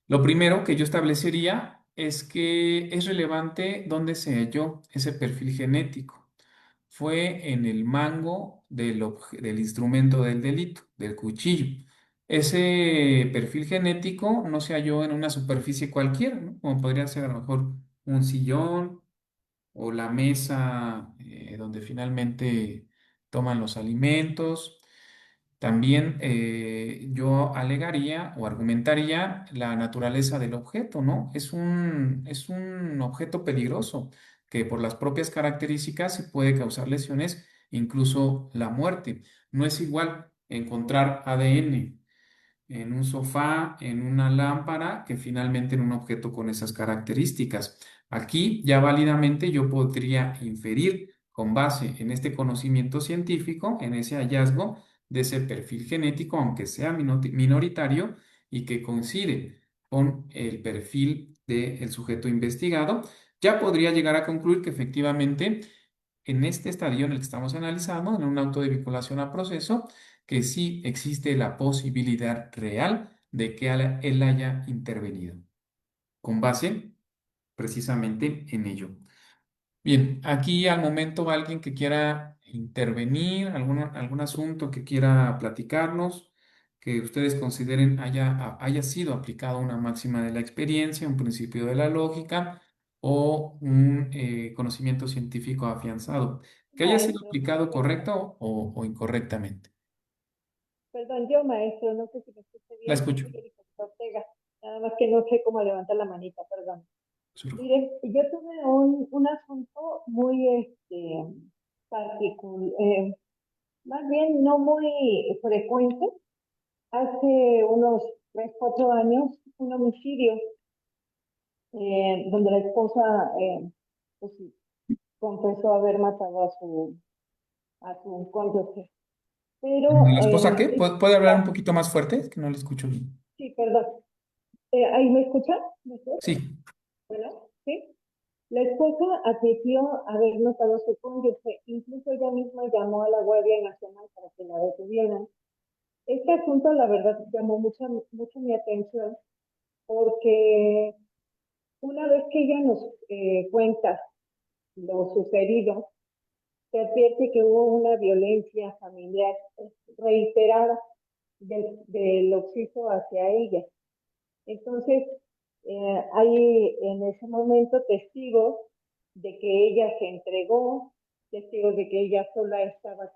Lo primero que yo establecería es que es relevante dónde se halló ese perfil genético. Fue en el mango del instrumento del delito, del cuchillo. Ese perfil genético no se halló en una superficie cualquiera, ¿no? Como podría ser a lo mejor un sillón o la mesa donde finalmente toman los alimentos. También yo alegaría o argumentaría la naturaleza del objeto, ¿no? Es un objeto peligroso que por las propias características se puede causar lesiones, incluso la muerte. No es igual encontrar ADN en un sofá, en una lámpara, que finalmente en un objeto con esas características. Aquí ya válidamente yo podría inferir con base en este conocimiento científico, en ese hallazgo de ese perfil genético, aunque sea minoritario y que coincide con el perfil del sujeto investigado, ya podría llegar a concluir que efectivamente en este estadio en el que estamos analizando, en un auto de vinculación a proceso, que sí existe la posibilidad real de que él haya intervenido, con base precisamente en ello. Bien, aquí al momento alguien que quiera intervenir, algún asunto que quiera platicarnos, que ustedes consideren haya sido aplicado una máxima de la experiencia, un principio de la lógica o un conocimiento científico afianzado, que haya sido Maestro, aplicado correcto o incorrectamente. perdón, yo maestro, no sé si me escucha La bien, escucho. soy Erika Ortega, nada más que no sé cómo levantar la manita, perdón. Surgo. Mire, yo tuve un asunto muy particular, más bien no muy frecuente, hace unos 3, 4 años, un homicidio donde la esposa pues, confesó haber matado a su cónyuge. Pero, ¿La esposa qué? ¿Puede hablar un poquito más fuerte? Es que no le escucho bien. sí, perdón. ¿Ahí me escucha? ¿Mejor? Sí. Bueno, sí. La esposa admitió haber matado a su cónyuge, incluso ella misma llamó a la Guardia Nacional para que la detuvieran. Este asunto, la verdad, llamó mucho mi atención porque una vez que ella nos cuenta lo sucedido, se advierte que hubo una violencia familiar reiterada del occiso hacia ella. Entonces, hay en ese momento testigos de que ella se entregó, testigos de que ella sola estaba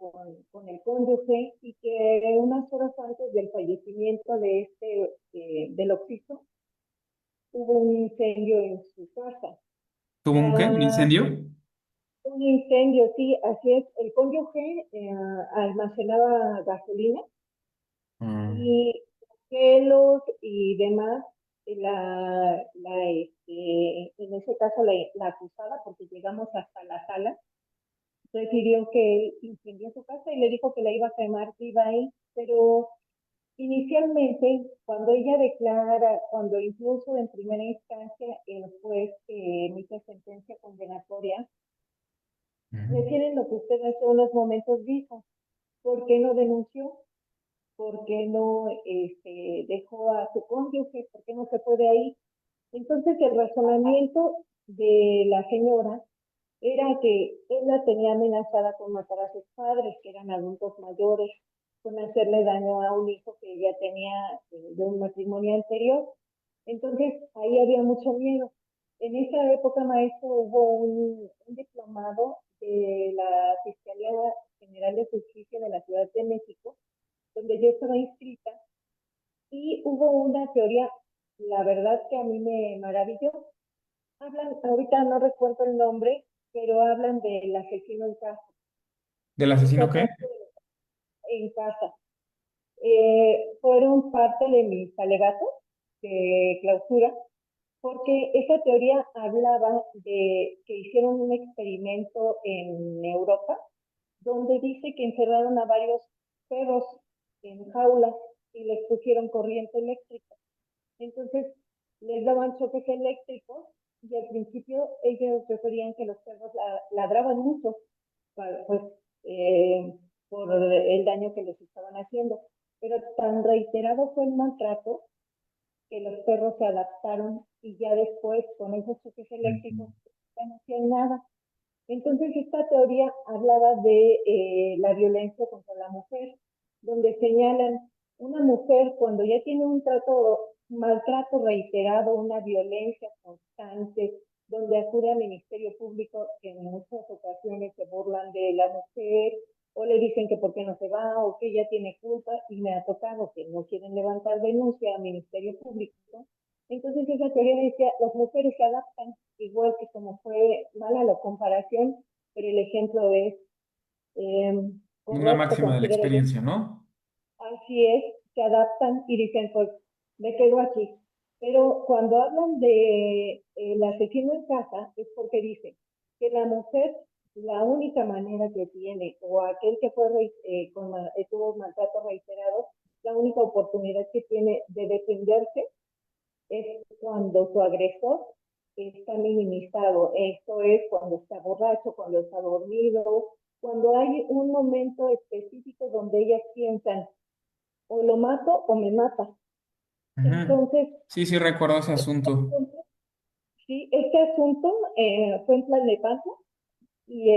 con el cónyuge y que unas horas antes del fallecimiento del occiso hubo un incendio en su casa. ¿Tuvo un qué? ¿Un incendio? Un incendio, sí, así es. El cónyuge almacenaba gasolina Mm. y celos y demás, en ese caso la acusada, porque llegamos hasta la sala, refirió que él incendió su casa y le dijo que la iba a quemar viva ahí, pero inicialmente, cuando ella declara, cuando incluso en primera instancia el juez emite sentencia condenatoria, refieren lo que usted hace unos momentos dijo, ¿por qué no denunció? ¿Por qué no dejó a su cónyuge? ¿Por qué no se fue de ahí? Entonces el razonamiento de la señora era que él la tenía amenazada con matar a sus padres, que eran adultos mayores, con hacerle daño a un hijo que ella tenía de un matrimonio anterior. Entonces ahí había mucho miedo. En esa época, maestro, hubo un diplomado de la Fiscalía General de Justicia de la Ciudad de México, donde yo estaba inscrita, y hubo una teoría, la verdad que a mí me maravilló. Hablan, ahorita no recuerdo el nombre, pero hablan del asesino en casa. ¿Del asesino qué? En casa. Fueron parte de mis alegatos de clausura, porque esa teoría hablaba de que hicieron un experimento en Europa, donde dice que encerraron a varios perros en jaulas y les pusieron corriente eléctrica. Entonces, les daban choques eléctricos y al principio ellos referían que los perros ladraban mucho, pues, por el daño que les estaban haciendo. Pero tan reiterado fue el maltrato que los perros se adaptaron y ya después, con esos choques eléctricos, ya no hacían nada. Entonces, esta teoría hablaba de la violencia contra la mujer, donde señalan una mujer cuando ya tiene un maltrato reiterado, una violencia constante, donde acude al Ministerio Público, que en muchas ocasiones se burlan de la mujer, o le dicen que por qué no se va, o que ella tiene culpa, y me ha tocado que no quieren levantar denuncia al Ministerio Público. Entonces esa teoría decía, las mujeres se adaptan, igual que como fue mala la comparación, pero el ejemplo es Una correcto, máxima de la considero yo. experiencia, ¿no? Así es, se adaptan y dicen, pues, me quedo aquí. Pero cuando hablan de el asesino en casa, es porque dicen que la mujer, la única manera que tiene, o aquel que tuvo maltrato reiterado, la única oportunidad que tiene de defenderse es cuando su agresor está minimizado. Esto es cuando está borracho, cuando está dormido, cuando hay un momento específico donde ellas piensan, o lo mato o me mata. Ujú. Entonces, Sí, sí, recuerdo ese asunto. sí, este asunto fue en Tlalnepantla y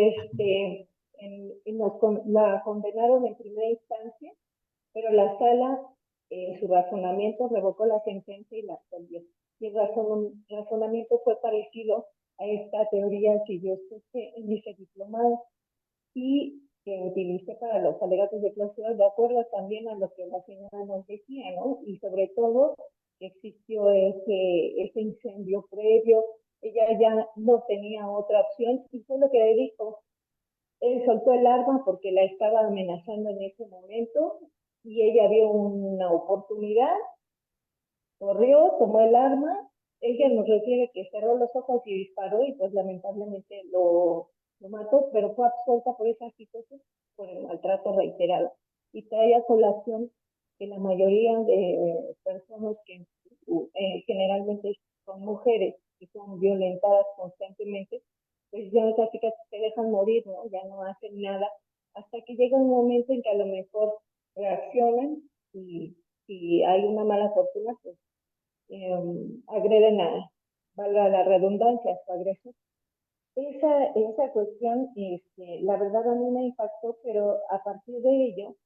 la condenaron en primera instancia, pero la sala, su razonamiento, revocó la sentencia y la absolvió. Y el razonamiento fue parecido a esta teoría que yo escuché en ese diplomado y que utilicé para los alegatos de clausura, de acuerdo también a lo que la señora nos decía, ¿no? Y sobre todo, existió ese incendio previo, ella ya no tenía otra opción, y fue lo que le dijo. Él soltó el arma porque la estaba amenazando en ese momento, y ella vio una oportunidad, corrió, tomó el arma, ella nos refiere que cerró los ojos y disparó, y pues lamentablemente lo mató, pero fue absuelta por esa situación, por el maltrato reiterado. Y trae a colación que la mayoría de personas que generalmente son mujeres que son violentadas constantemente, pues ya casi casi se dejan morir, ¿no? Ya no hacen nada, hasta que llega un momento en que a lo mejor reaccionan y si hay una mala fortuna, pues agreden valga la redundancia, a su agresor. Esa cuestión, la verdad a mí me impactó, pero a partir de ello,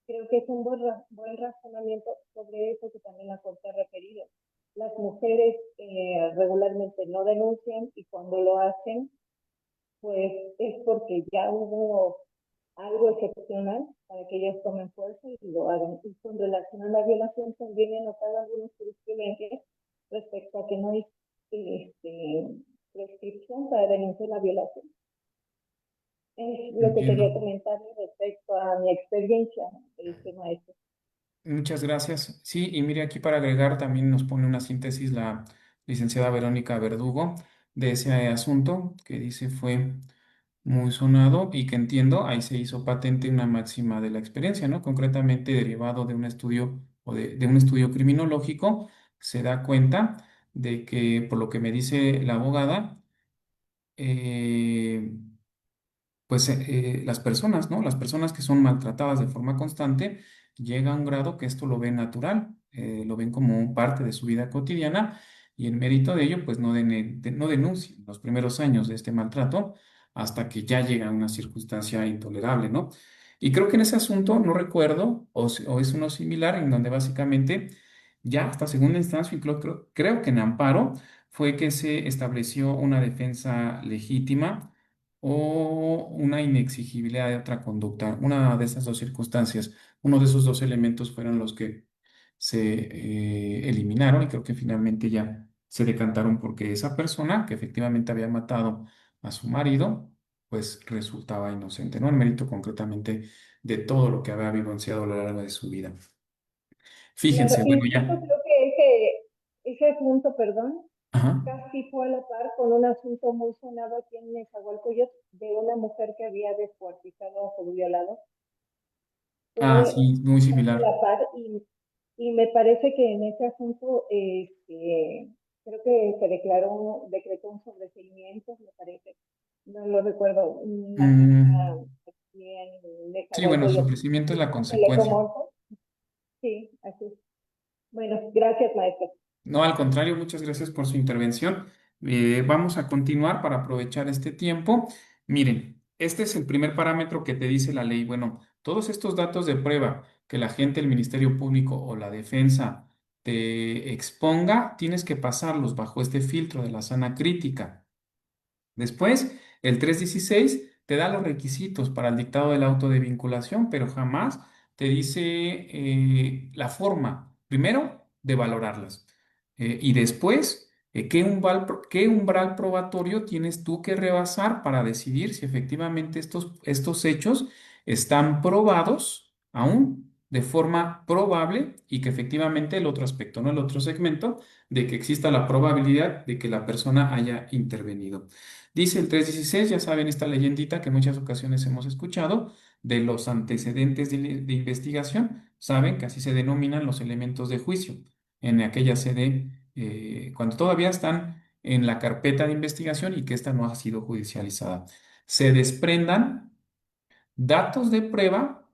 creo que es un buen razonamiento sobre eso que también la Corte ha referido. Las mujeres regularmente no denuncian y cuando lo hacen, pues es porque ya hubo algo excepcional para que ellas tomen fuerza y lo hagan. Y con relación a la violación también he notado algunas jurisprudencias respecto a que no hay prescripción para denunciar la violación. Es lo que quería Entiendo. comentarle respecto a mi experiencia de este maestro. Muchas gracias. Sí, y mire aquí para agregar también nos pone una síntesis la licenciada Verónica Verdugo de ese asunto que dice fue muy sonado y que entiendo, ahí se hizo patente una máxima de la experiencia, ¿no? Concretamente derivado de un estudio o de un estudio criminológico, se da cuenta de que, por lo que me dice la abogada, eh, pues las personas, ¿no? Las personas que son maltratadas de forma constante, llega a un grado que esto lo ven natural, lo ven como parte de su vida cotidiana y en mérito de ello, pues no denuncian los primeros años de este maltrato hasta que ya llega a una circunstancia intolerable, ¿no? Y creo que en ese asunto no recuerdo, o es uno similar, en donde básicamente ya hasta segunda instancia, y creo que en amparo, fue que se estableció una defensa legítima o una inexigibilidad de otra conducta. Una de esas dos circunstancias, uno de esos dos elementos fueron los que se eliminaron y creo que finalmente ya se decantaron porque esa persona que efectivamente había matado a su marido, pues resultaba inocente, ¿no? El mérito concretamente de todo lo que había vivenciado a lo largo de su vida. Claro, Fíjense, bueno, incluso ya. creo que ese asunto, perdón, Ajá. casi fue a la par con un asunto muy sonado aquí en Nezahualcóyotl de una mujer que había descuartizado a su violador. Ah, Fue sí, muy casi a similar. la par y me parece que en ese asunto creo que se decretó un sobreseimiento, me parece, no lo recuerdo, una zona Mm, aquí en sí, bueno, su Nezahualcóyotl, ofrecimiento es la se le consecuencia. como, sí, así es. Bueno, gracias, maestro. No, al contrario, muchas gracias por su intervención. Vamos a continuar para aprovechar este tiempo. Miren, este es el primer parámetro que te dice la ley. Bueno, todos estos datos de prueba que la gente, el Ministerio Público o la defensa te exponga, tienes que pasarlos bajo este filtro de la sana crítica. Después, el 316 te da los requisitos para el dictado del auto de vinculación, pero jamás te dice la forma, primero, de valorarlas. Y después, qué umbral probatorio tienes tú que rebasar para decidir si efectivamente estos hechos están probados aún de forma probable y que efectivamente el otro aspecto, no el otro segmento, de que exista la probabilidad de que la persona haya intervenido. Dice el 316, ya saben, esta leyendita que en muchas ocasiones hemos escuchado, de los antecedentes de investigación, saben que así se denominan los elementos de juicio en aquella sede, cuando todavía están en la carpeta de investigación y que ésta no ha sido judicializada. Se desprendan datos de prueba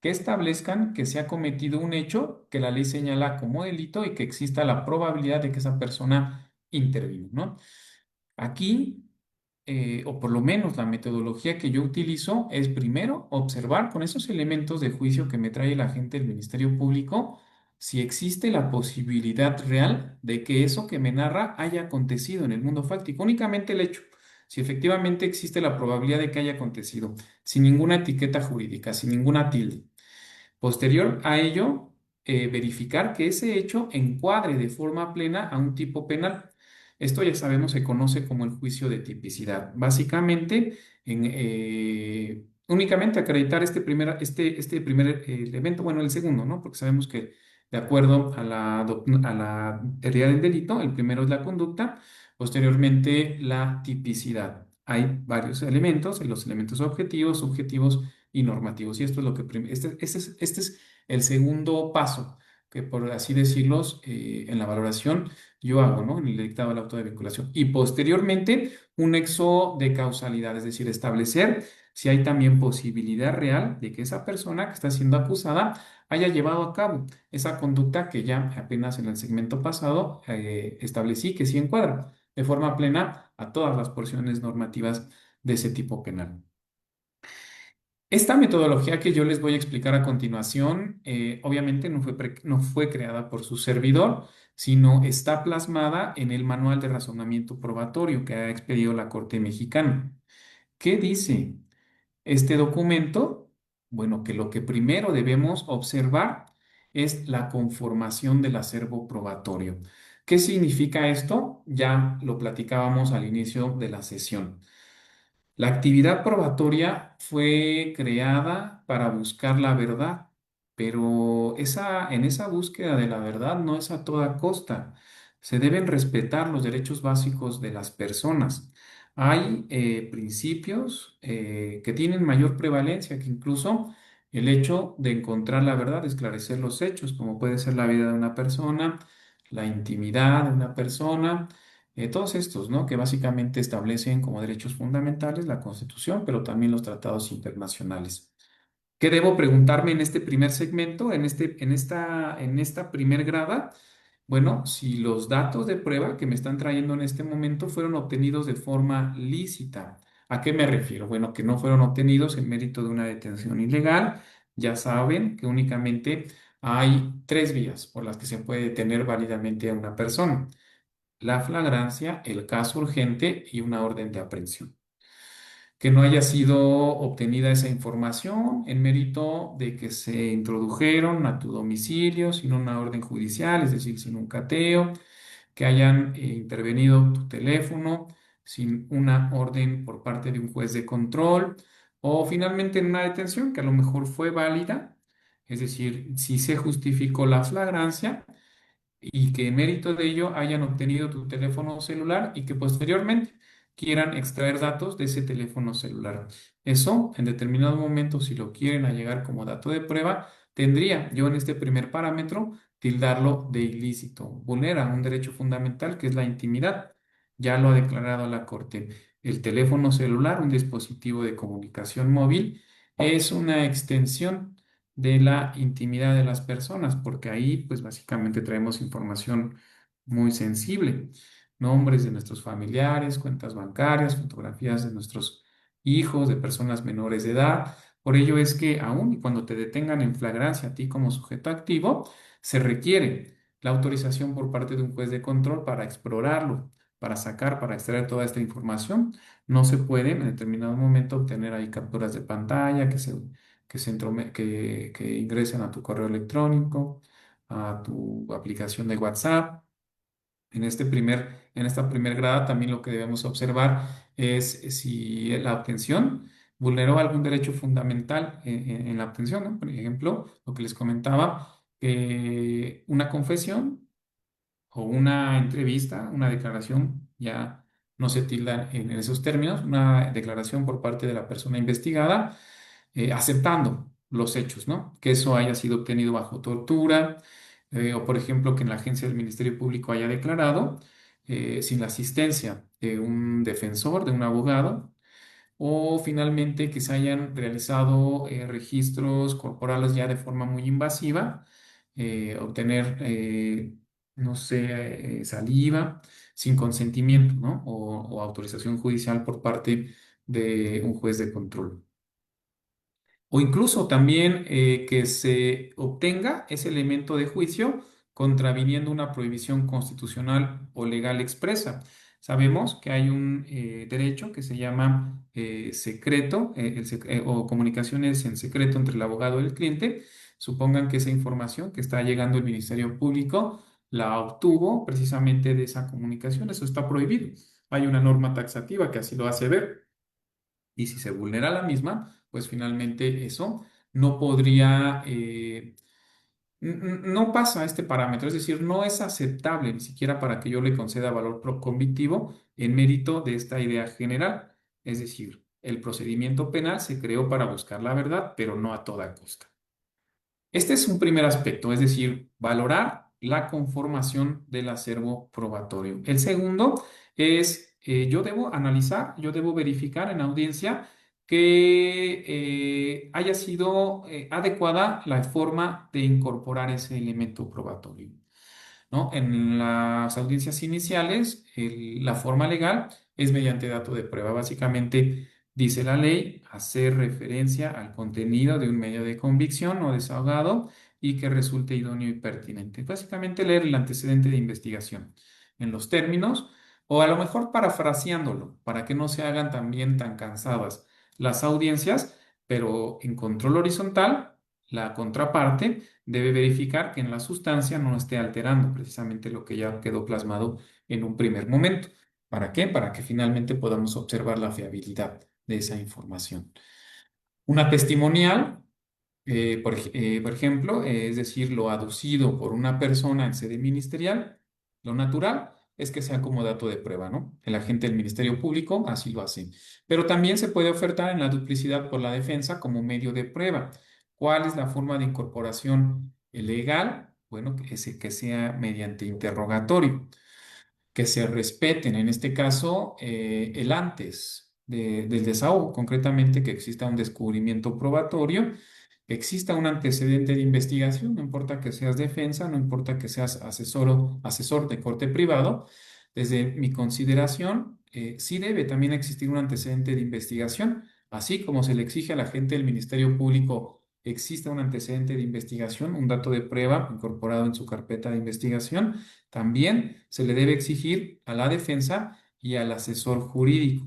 que establezcan que se ha cometido un hecho que la ley señala como delito y que exista la probabilidad de que esa persona intervino, ¿no? Aquí o por lo menos la metodología que yo utilizo es primero observar con esos elementos de juicio que me trae la gente del Ministerio Público si existe la posibilidad real de que eso que me narra haya acontecido en el mundo fáctico, únicamente el hecho, si efectivamente existe la probabilidad de que haya acontecido, sin ninguna etiqueta jurídica, sin ninguna tilde. Posterior a ello, verificar que ese hecho encuadre de forma plena a un tipo penal. Esto ya sabemos se conoce como el juicio de tipicidad. Básicamente, únicamente acreditar este primer elemento, bueno, el segundo, ¿no? Porque sabemos que de acuerdo a a la teoría del delito, el primero es la conducta, posteriormente la tipicidad. Hay varios elementos, los elementos objetivos, subjetivos y normativos. Y esto es lo que este es el segundo paso que, por así decirlo, en la valoración yo hago, ¿no? En el dictado del auto de vinculación. Y posteriormente, un nexo de causalidad, es decir, establecer si hay también posibilidad real de que esa persona que está siendo acusada haya llevado a cabo esa conducta que ya apenas en el segmento pasado establecí que sí encuadra de forma plena a todas las porciones normativas de ese tipo penal. Esta metodología que yo les voy a explicar a continuación, obviamente no fue creada por su servidor, sino está plasmada en el Manual de Razonamiento Probatorio que ha expedido la Corte Mexicana. ¿Qué dice este documento? Bueno, que lo que primero debemos observar es la conformación del acervo probatorio. ¿Qué significa esto? Ya lo platicábamos al inicio de la sesión. La actividad probatoria fue creada para buscar la verdad, pero en esa búsqueda de la verdad no es a toda costa. Se deben respetar los derechos básicos de las personas. Hay principios que tienen mayor prevalencia que incluso el hecho de encontrar la verdad, de esclarecer los hechos, como puede ser la vida de una persona, la intimidad de una persona, todos estos, ¿no? Que básicamente establecen como derechos fundamentales la Constitución, pero también los tratados internacionales. ¿Qué debo preguntarme en este primer segmento, en esta primer grada? Bueno, si los datos de prueba que me están trayendo en este momento fueron obtenidos de forma lícita. ¿A qué me refiero? Bueno, que no fueron obtenidos en mérito de una detención ilegal. Ya saben que únicamente hay tres vías por las que se puede detener válidamente a una persona: la flagrancia, el caso urgente y una orden de aprehensión. que no haya sido obtenida esa información en mérito de que se introdujeron a tu domicilio sin una orden judicial, es decir, sin un cateo, que hayan intervenido tu teléfono sin una orden por parte de un juez de control o finalmente en una detención que a lo mejor fue válida, es decir, si se justificó la flagrancia y que en mérito de ello hayan obtenido tu teléfono celular y que posteriormente quieran extraer datos de ese teléfono celular. Eso, en determinado momento, si lo quieren allegar como dato de prueba, tendría yo en este primer parámetro tildarlo de ilícito. Vulnera un derecho fundamental que es la intimidad. Ya lo ha declarado la Corte. El teléfono celular, un dispositivo de comunicación móvil, es una extensión de la intimidad de las personas, porque ahí pues básicamente traemos información muy sensible, nombres de nuestros familiares, cuentas bancarias, fotografías de nuestros hijos, de personas menores de edad. Por ello es que aun y cuando te detengan en flagrancia a ti como sujeto activo, se requiere la autorización por parte de un juez de control para explorarlo, para sacar, para extraer toda esta información. No se puede en determinado momento obtener ahí capturas de pantalla que ingresen a tu correo electrónico, a tu aplicación de WhatsApp. En esta primer grada también lo que debemos observar es si la obtención vulneró algún derecho fundamental en la obtención, ¿no? Por ejemplo, lo que les comentaba, una confesión o una entrevista, una declaración, ya no se tilda en esos términos, una declaración por parte de la persona investigada, aceptando los hechos, ¿no? Que eso haya sido obtenido bajo tortura, o por ejemplo que en la agencia del Ministerio Público haya declarado sin la asistencia de un defensor, de un abogado, o finalmente que se hayan realizado registros corporales ya de forma muy invasiva, obtener, no sé, saliva sin consentimiento, ¿no? O autorización judicial por parte de un juez de control. O incluso también que se obtenga ese elemento de juicio contraviniendo una prohibición constitucional o legal expresa. Sabemos que hay un derecho que se llama secreto o comunicaciones en secreto entre el abogado y el cliente. Supongan que esa información que está llegando el Ministerio Público la obtuvo precisamente de esa comunicación. Eso está prohibido. Hay una norma taxativa que así lo hace ver. Y si se vulnera la misma, pues finalmente eso no podría, no pasa este parámetro, es decir, no es aceptable ni siquiera para que yo le conceda valor convictivo en mérito de esta idea general. Es decir, el procedimiento penal se creó para buscar la verdad, pero no a toda costa. Este es un primer aspecto, es decir, valorar la conformación del acervo probatorio. El segundo es, yo debo analizar, yo debo verificar en audiencia que haya sido adecuada la forma de incorporar ese elemento probatorio, ¿no? En las audiencias iniciales, la forma legal es mediante dato de prueba. Básicamente, dice la ley, hacer referencia al contenido de un medio de convicción o desahogado y que resulte idóneo y pertinente. Básicamente, leer el antecedente de investigación en los términos o a lo mejor parafraseándolo para que no se hagan también tan cansadas las audiencias, pero en control horizontal, la contraparte debe verificar que en la sustancia no esté alterando precisamente lo que ya quedó plasmado en un primer momento. ¿Para qué? Para que finalmente podamos observar la fiabilidad de esa información. Una testimonial, por ejemplo, es decir, lo aducido por una persona en sede ministerial, lo natural es que sea como dato de prueba, ¿no? El agente del Ministerio Público así lo hace. Pero también se puede ofertar en la duplicidad por la defensa como medio de prueba. ¿Cuál es la forma de incorporación legal? Bueno, que sea mediante interrogatorio, que se respeten, en este caso, el antes del desahogo, concretamente que exista un descubrimiento probatorio, que exista un antecedente de investigación, no importa que seas defensa, no importa que seas asesor de corte privado, desde mi consideración, sí debe también existir un antecedente de investigación, así como se le exige a la gente del Ministerio Público exista un antecedente de investigación, un dato de prueba incorporado en su carpeta de investigación, también se le debe exigir a la defensa y al asesor jurídico.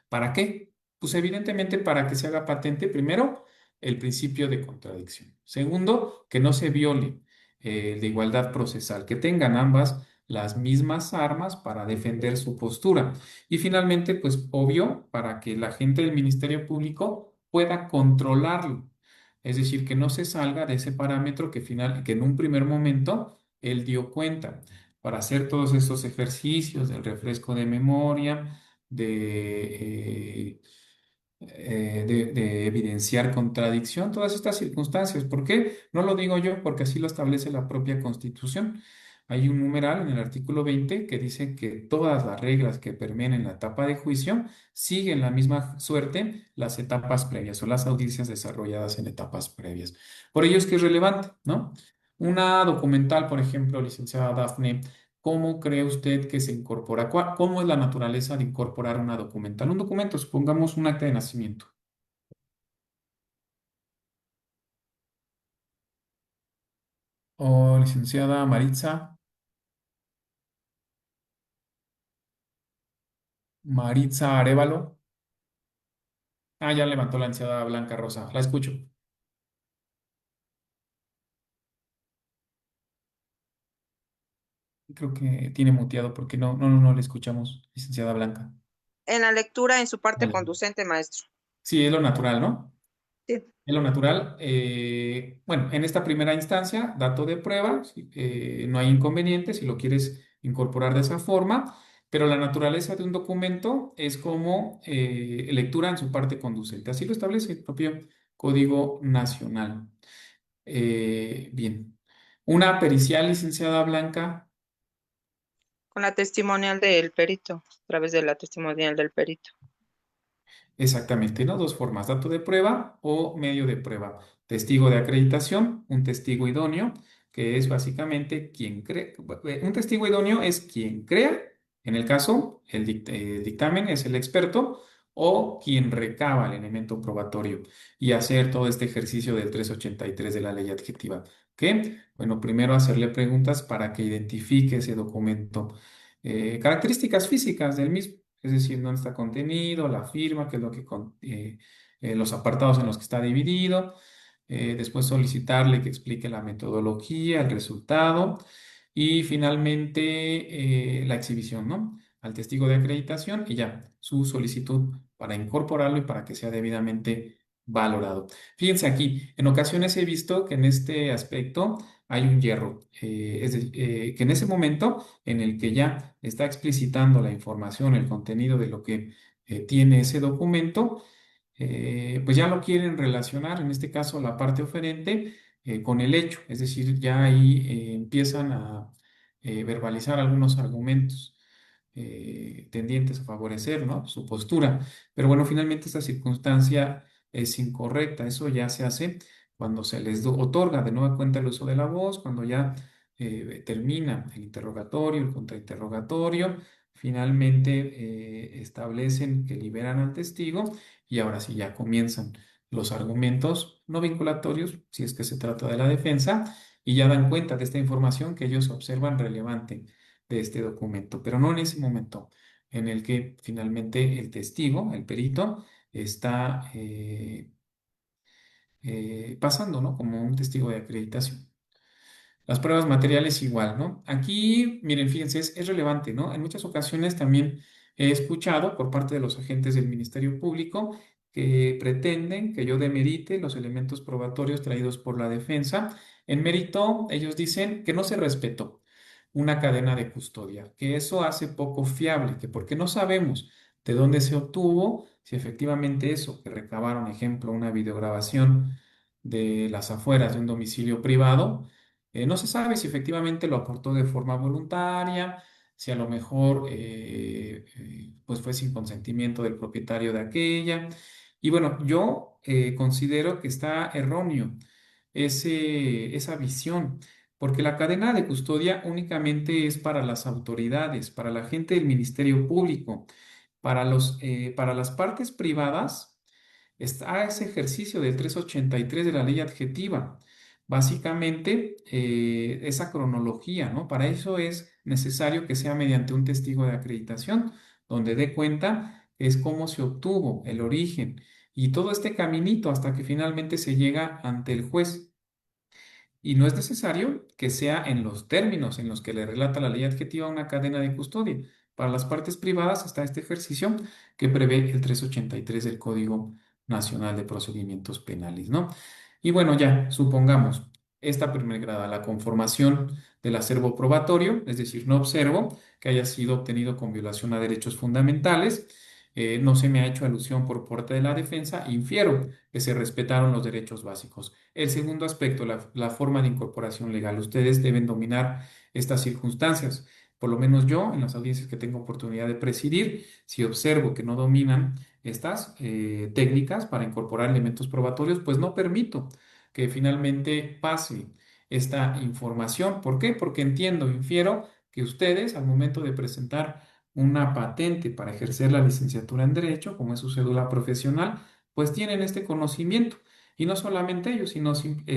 ¿Para qué? Pues evidentemente para que se haga patente, primero, el principio de contradicción. Segundo, que no se viole el de igualdad procesal, que tengan ambas las mismas armas para defender su postura. Y finalmente, pues obvio, para que la gente del Ministerio Público pueda controlarlo. Es decir, que no se salga de ese parámetro que en un primer momento él dio cuenta para hacer todos estos ejercicios del refresco de memoria, de evidenciar contradicción, todas estas circunstancias. ¿Por qué? No lo digo yo, porque así lo establece la propia Constitución. Hay un numeral en el artículo 20 que dice que todas las reglas que permeen en la etapa de juicio siguen la misma suerte las etapas previas o las audiencias desarrolladas en etapas previas. Por ello es que es relevante, ¿no? Una documental, por ejemplo, licenciada Dafne, ¿cómo cree usted que se incorpora? ¿Cómo es la naturaleza de incorporar una documental? Un documento, supongamos un acta de nacimiento. O licenciada Maritza Arevalo. Ah, ya levantó la licenciada Blanca Rosa. La escucho. Creo que tiene muteado porque no le escuchamos, licenciada Blanca. En la lectura, en su parte Vale. conducente, maestro. Sí, es lo natural, ¿no? Sí. Es lo natural. Bueno, en esta primera instancia, dato de prueba, sí, no hay inconveniente si lo quieres incorporar de esa forma, pero la naturaleza de un documento es como lectura en su parte conducente. Así lo establece el propio Código Nacional. Bien. Una pericial, licenciada Blanca. Con la testimonial del perito, a través de la testimonial del perito. Exactamente, ¿no? Dos formas, dato de prueba o medio de prueba. Testigo de acreditación, un testigo idóneo, que es básicamente quien cree. Un testigo idóneo es quien crea, en el caso, el dictamen es el experto, o quien recaba el elemento probatorio y hacer todo este ejercicio del 383 de la ley adjetiva. ¿Qué? Bueno, primero hacerle preguntas para que identifique ese documento. Características físicas del mismo, es decir, dónde está contenido, la firma, qué es lo que los apartados en los que está dividido. Después solicitarle que explique la metodología, el resultado y finalmente la exhibición, ¿no? Al testigo de acreditación y ya su solicitud para incorporarlo y para que sea debidamente valorado. Fíjense aquí, en ocasiones he visto que en este aspecto hay un hierro, que en ese momento en el que ya está explicitando la información, el contenido de lo que tiene ese documento, pues ya lo quieren relacionar, en este caso la parte oferente, con el hecho, es decir, ya ahí empiezan a verbalizar algunos argumentos tendientes a favorecer, ¿no? Su postura. Pero bueno, finalmente esta circunstancia es incorrecta, eso ya se hace cuando se les otorga de nueva cuenta el uso de la voz, cuando ya termina el interrogatorio, el contrainterrogatorio, finalmente establecen que liberan al testigo y ahora sí ya comienzan los argumentos no vinculatorios, si es que se trata de la defensa, y ya dan cuenta de esta información que ellos observan relevante de este documento, pero no en ese momento en el que finalmente el testigo, el perito, está pasando, ¿no? Como un testigo de acreditación. Las pruebas materiales igual, ¿no? Aquí, miren, fíjense, es relevante, ¿no? En muchas ocasiones también he escuchado por parte de los agentes del Ministerio Público que pretenden que yo demerite los elementos probatorios traídos por la defensa. En mérito, ellos dicen que no se respetó una cadena de custodia, que eso hace poco fiable, que porque no sabemos de dónde se obtuvo, si efectivamente eso, que recabaron, ejemplo, una videograbación de las afueras de un domicilio privado, no se sabe si efectivamente lo aportó de forma voluntaria, si a lo mejor pues fue sin consentimiento del propietario de aquella. Y bueno, yo considero que está erróneo esa visión, porque la cadena de custodia únicamente es para las autoridades, para la gente del Ministerio Público, para las partes privadas está ese ejercicio del 383 de la ley adjetiva. Básicamente, esa cronología, ¿no? Para eso es necesario que sea mediante un testigo de acreditación, donde dé cuenta es cómo se obtuvo el origen y todo este caminito hasta que finalmente se llega ante el juez. Y no es necesario que sea en los términos en los que le relata la ley adjetiva una cadena de custodia. Para las partes privadas está este ejercicio que prevé el 383 del Código Nacional de Procedimientos Penales, ¿no? Y bueno, ya, supongamos, esta primer grada, la conformación del acervo probatorio, es decir, no observo que haya sido obtenido con violación a derechos fundamentales, no se me ha hecho alusión por parte de la defensa, infiero que se respetaron los derechos básicos. El segundo aspecto, la forma de incorporación legal. Ustedes deben dominar estas circunstancias. Por lo menos yo, en las audiencias que tengo oportunidad de presidir, si observo que no dominan estas técnicas para incorporar elementos probatorios, pues no permito que finalmente pase esta información. ¿Por qué? Porque entiendo, infiero que ustedes, al momento de presentar una patente para ejercer la licenciatura en Derecho, como es su cédula profesional, pues tienen este conocimiento. Y no solamente ellos, sino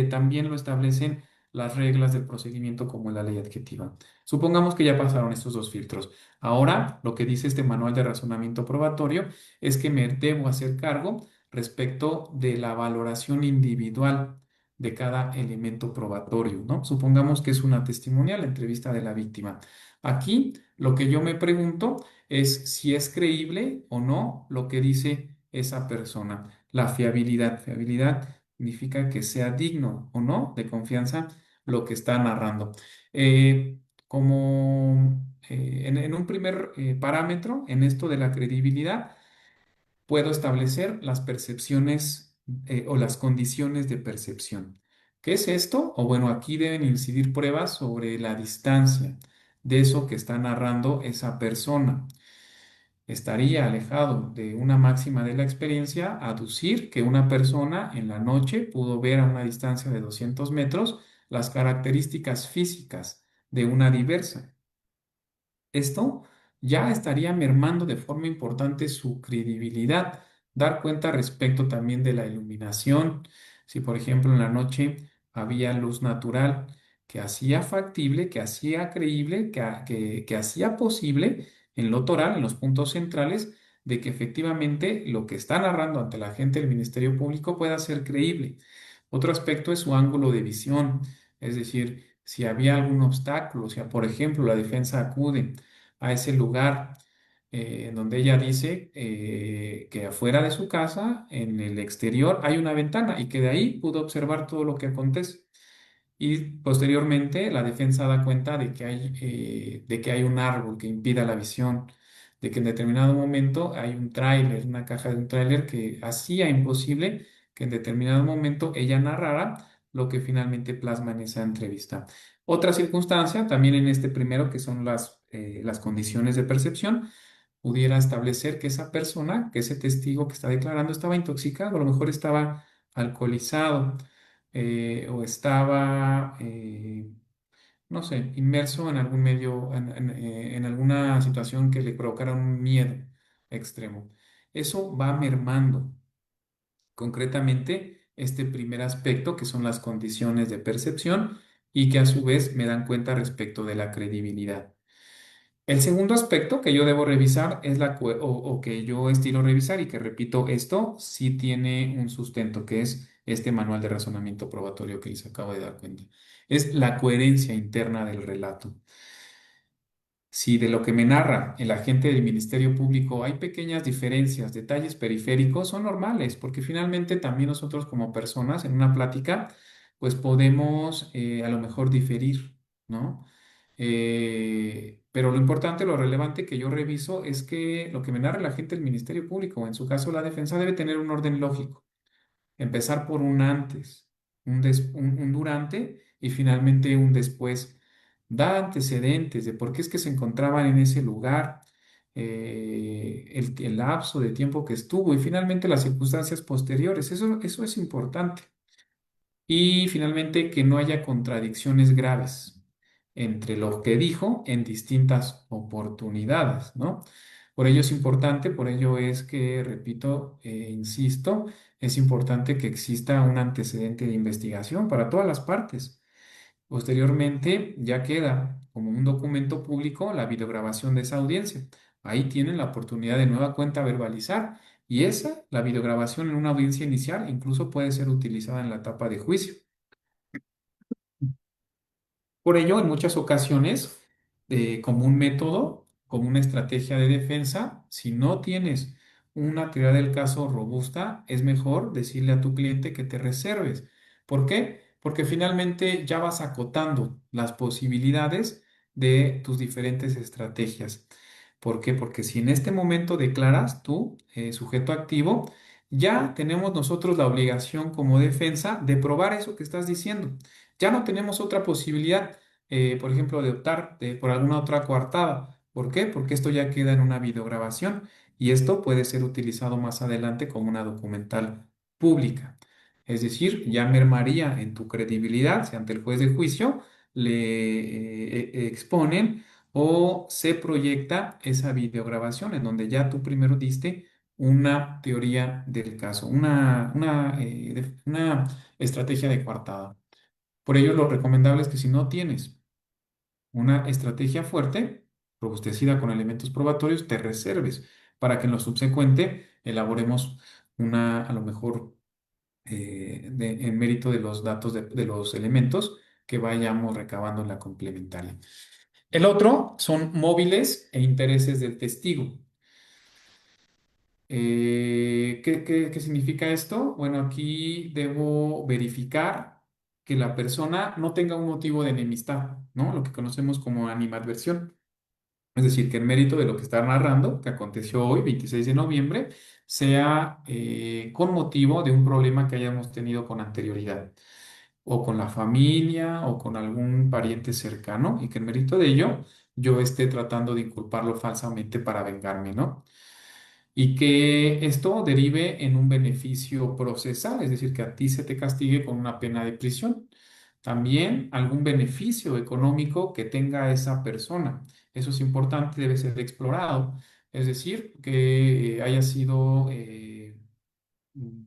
también lo establecen las reglas del procedimiento como en la ley adjetiva. Supongamos que ya pasaron estos dos filtros. Ahora, lo que dice este manual de razonamiento probatorio es que me debo hacer cargo respecto de la valoración individual de cada elemento probatorio, ¿no? Supongamos que es una testimonial, la entrevista de la víctima. Aquí lo que yo me pregunto es si es creíble o no lo que dice esa persona. La fiabilidad. Fiabilidad significa que sea digno o no de confianza lo que está narrando. En un primer parámetro, en esto de la credibilidad, puedo establecer las percepciones o las condiciones de percepción. ¿Qué es esto? O bueno, aquí deben incidir pruebas sobre la distancia de eso que está narrando esa persona. Estaría alejado de una máxima de la experiencia aducir que una persona en la noche pudo ver a una distancia de 200 metros las características físicas de una diversa. Esto ya estaría mermando de forma importante su credibilidad. Dar cuenta respecto también de la iluminación. Si, por ejemplo, en la noche había luz natural que hacía factible, que hacía creíble, que hacía posible en lo toral, en los puntos centrales, de que efectivamente lo que está narrando ante la gente del Ministerio Público pueda ser creíble. Otro aspecto es su ángulo de visión, es decir, si había algún obstáculo, si, por ejemplo, la defensa acude a ese lugar en donde ella dice que afuera de su casa, en el exterior, hay una ventana y que de ahí pudo observar todo lo que acontece. Y posteriormente la defensa da cuenta de que hay un árbol que impida la visión, de que en determinado momento hay un tráiler, una caja de un tráiler que hacía imposible que en determinado momento ella narrara lo que finalmente plasma en esa entrevista. Otra circunstancia, también en este primero, que son las condiciones de percepción, pudiera establecer que esa persona, que ese testigo que está declarando estaba intoxicado, a lo mejor estaba alcoholizado o estaba, no sé, inmerso en algún medio, en alguna situación que le provocara un miedo extremo. Eso va mermando concretamente este primer aspecto, que son las condiciones de percepción y que a su vez me dan cuenta respecto de la credibilidad. El segundo aspecto que yo debo revisar es o que yo estilo revisar y que repito, esto sí tiene un sustento, que es este manual de razonamiento probatorio que les acabo de dar cuenta. Es la coherencia interna del relato. Si de lo que me narra el agente del Ministerio Público hay pequeñas diferencias, detalles periféricos, son normales, porque finalmente también nosotros como personas en una plática, pues podemos a lo mejor diferir, ¿no? Pero lo importante, lo relevante que yo reviso es que lo que me narra el agente del Ministerio Público, o en su caso la defensa, debe tener un orden lógico. Empezar por un antes, un durante y finalmente un después. Da antecedentes de por qué es que se encontraban en ese lugar, el lapso de tiempo que estuvo y finalmente las circunstancias posteriores. Eso es importante. Y finalmente que no haya contradicciones graves entre lo que dijo en distintas oportunidades, ¿no? Por ello es importante, por ello es que, repito, insisto, es importante que exista un antecedente de investigación para todas las partes. Posteriormente, ya queda como un documento público la videograbación de esa audiencia. Ahí tienen la oportunidad de nueva cuenta verbalizar. Y esa, la videograbación en una audiencia inicial, incluso puede ser utilizada en la etapa de juicio. Por ello, en muchas ocasiones, como un método, como una estrategia de defensa, si no tienes una teoría del caso robusta, es mejor decirle a tu cliente que te reserves. ¿Por qué? Porque finalmente ya vas acotando las posibilidades de tus diferentes estrategias. ¿Por qué? Porque si en este momento declaras tú, sujeto activo, ya tenemos nosotros la obligación como defensa de probar eso que estás diciendo. Ya no tenemos otra posibilidad, por ejemplo, de optar por alguna otra coartada. ¿Por qué? Porque esto ya queda en una videograbación y esto puede ser utilizado más adelante como una documental pública. Es decir, ya mermaría en tu credibilidad si ante el juez de juicio le exponen o se proyecta esa videograbación en donde ya tú primero diste una teoría del caso, una estrategia de coartada. Por ello, lo recomendable es que si no tienes una estrategia fuerte, robustecida con elementos probatorios, te reserves para que en lo subsecuente elaboremos una, a lo mejor, en mérito de los datos de los elementos que vayamos recabando en la complementaria. El otro son móviles e intereses del testigo. ¿Qué significa esto? Bueno, aquí debo verificar que la persona no tenga un motivo de enemistad, ¿no? Lo que conocemos como animadversión. Es decir, que en mérito de lo que está narrando, que aconteció hoy, 26 de noviembre, sea con motivo de un problema que hayamos tenido con anterioridad, o con la familia, o con algún pariente cercano, y que en mérito de ello yo esté tratando de inculparlo falsamente para vengarme, ¿no? Y que esto derive en un beneficio procesal, es decir, que a ti se te castigue con una pena de prisión. También algún beneficio económico que tenga esa persona. Eso es importante, debe ser explorado. Es decir, que haya sido mm,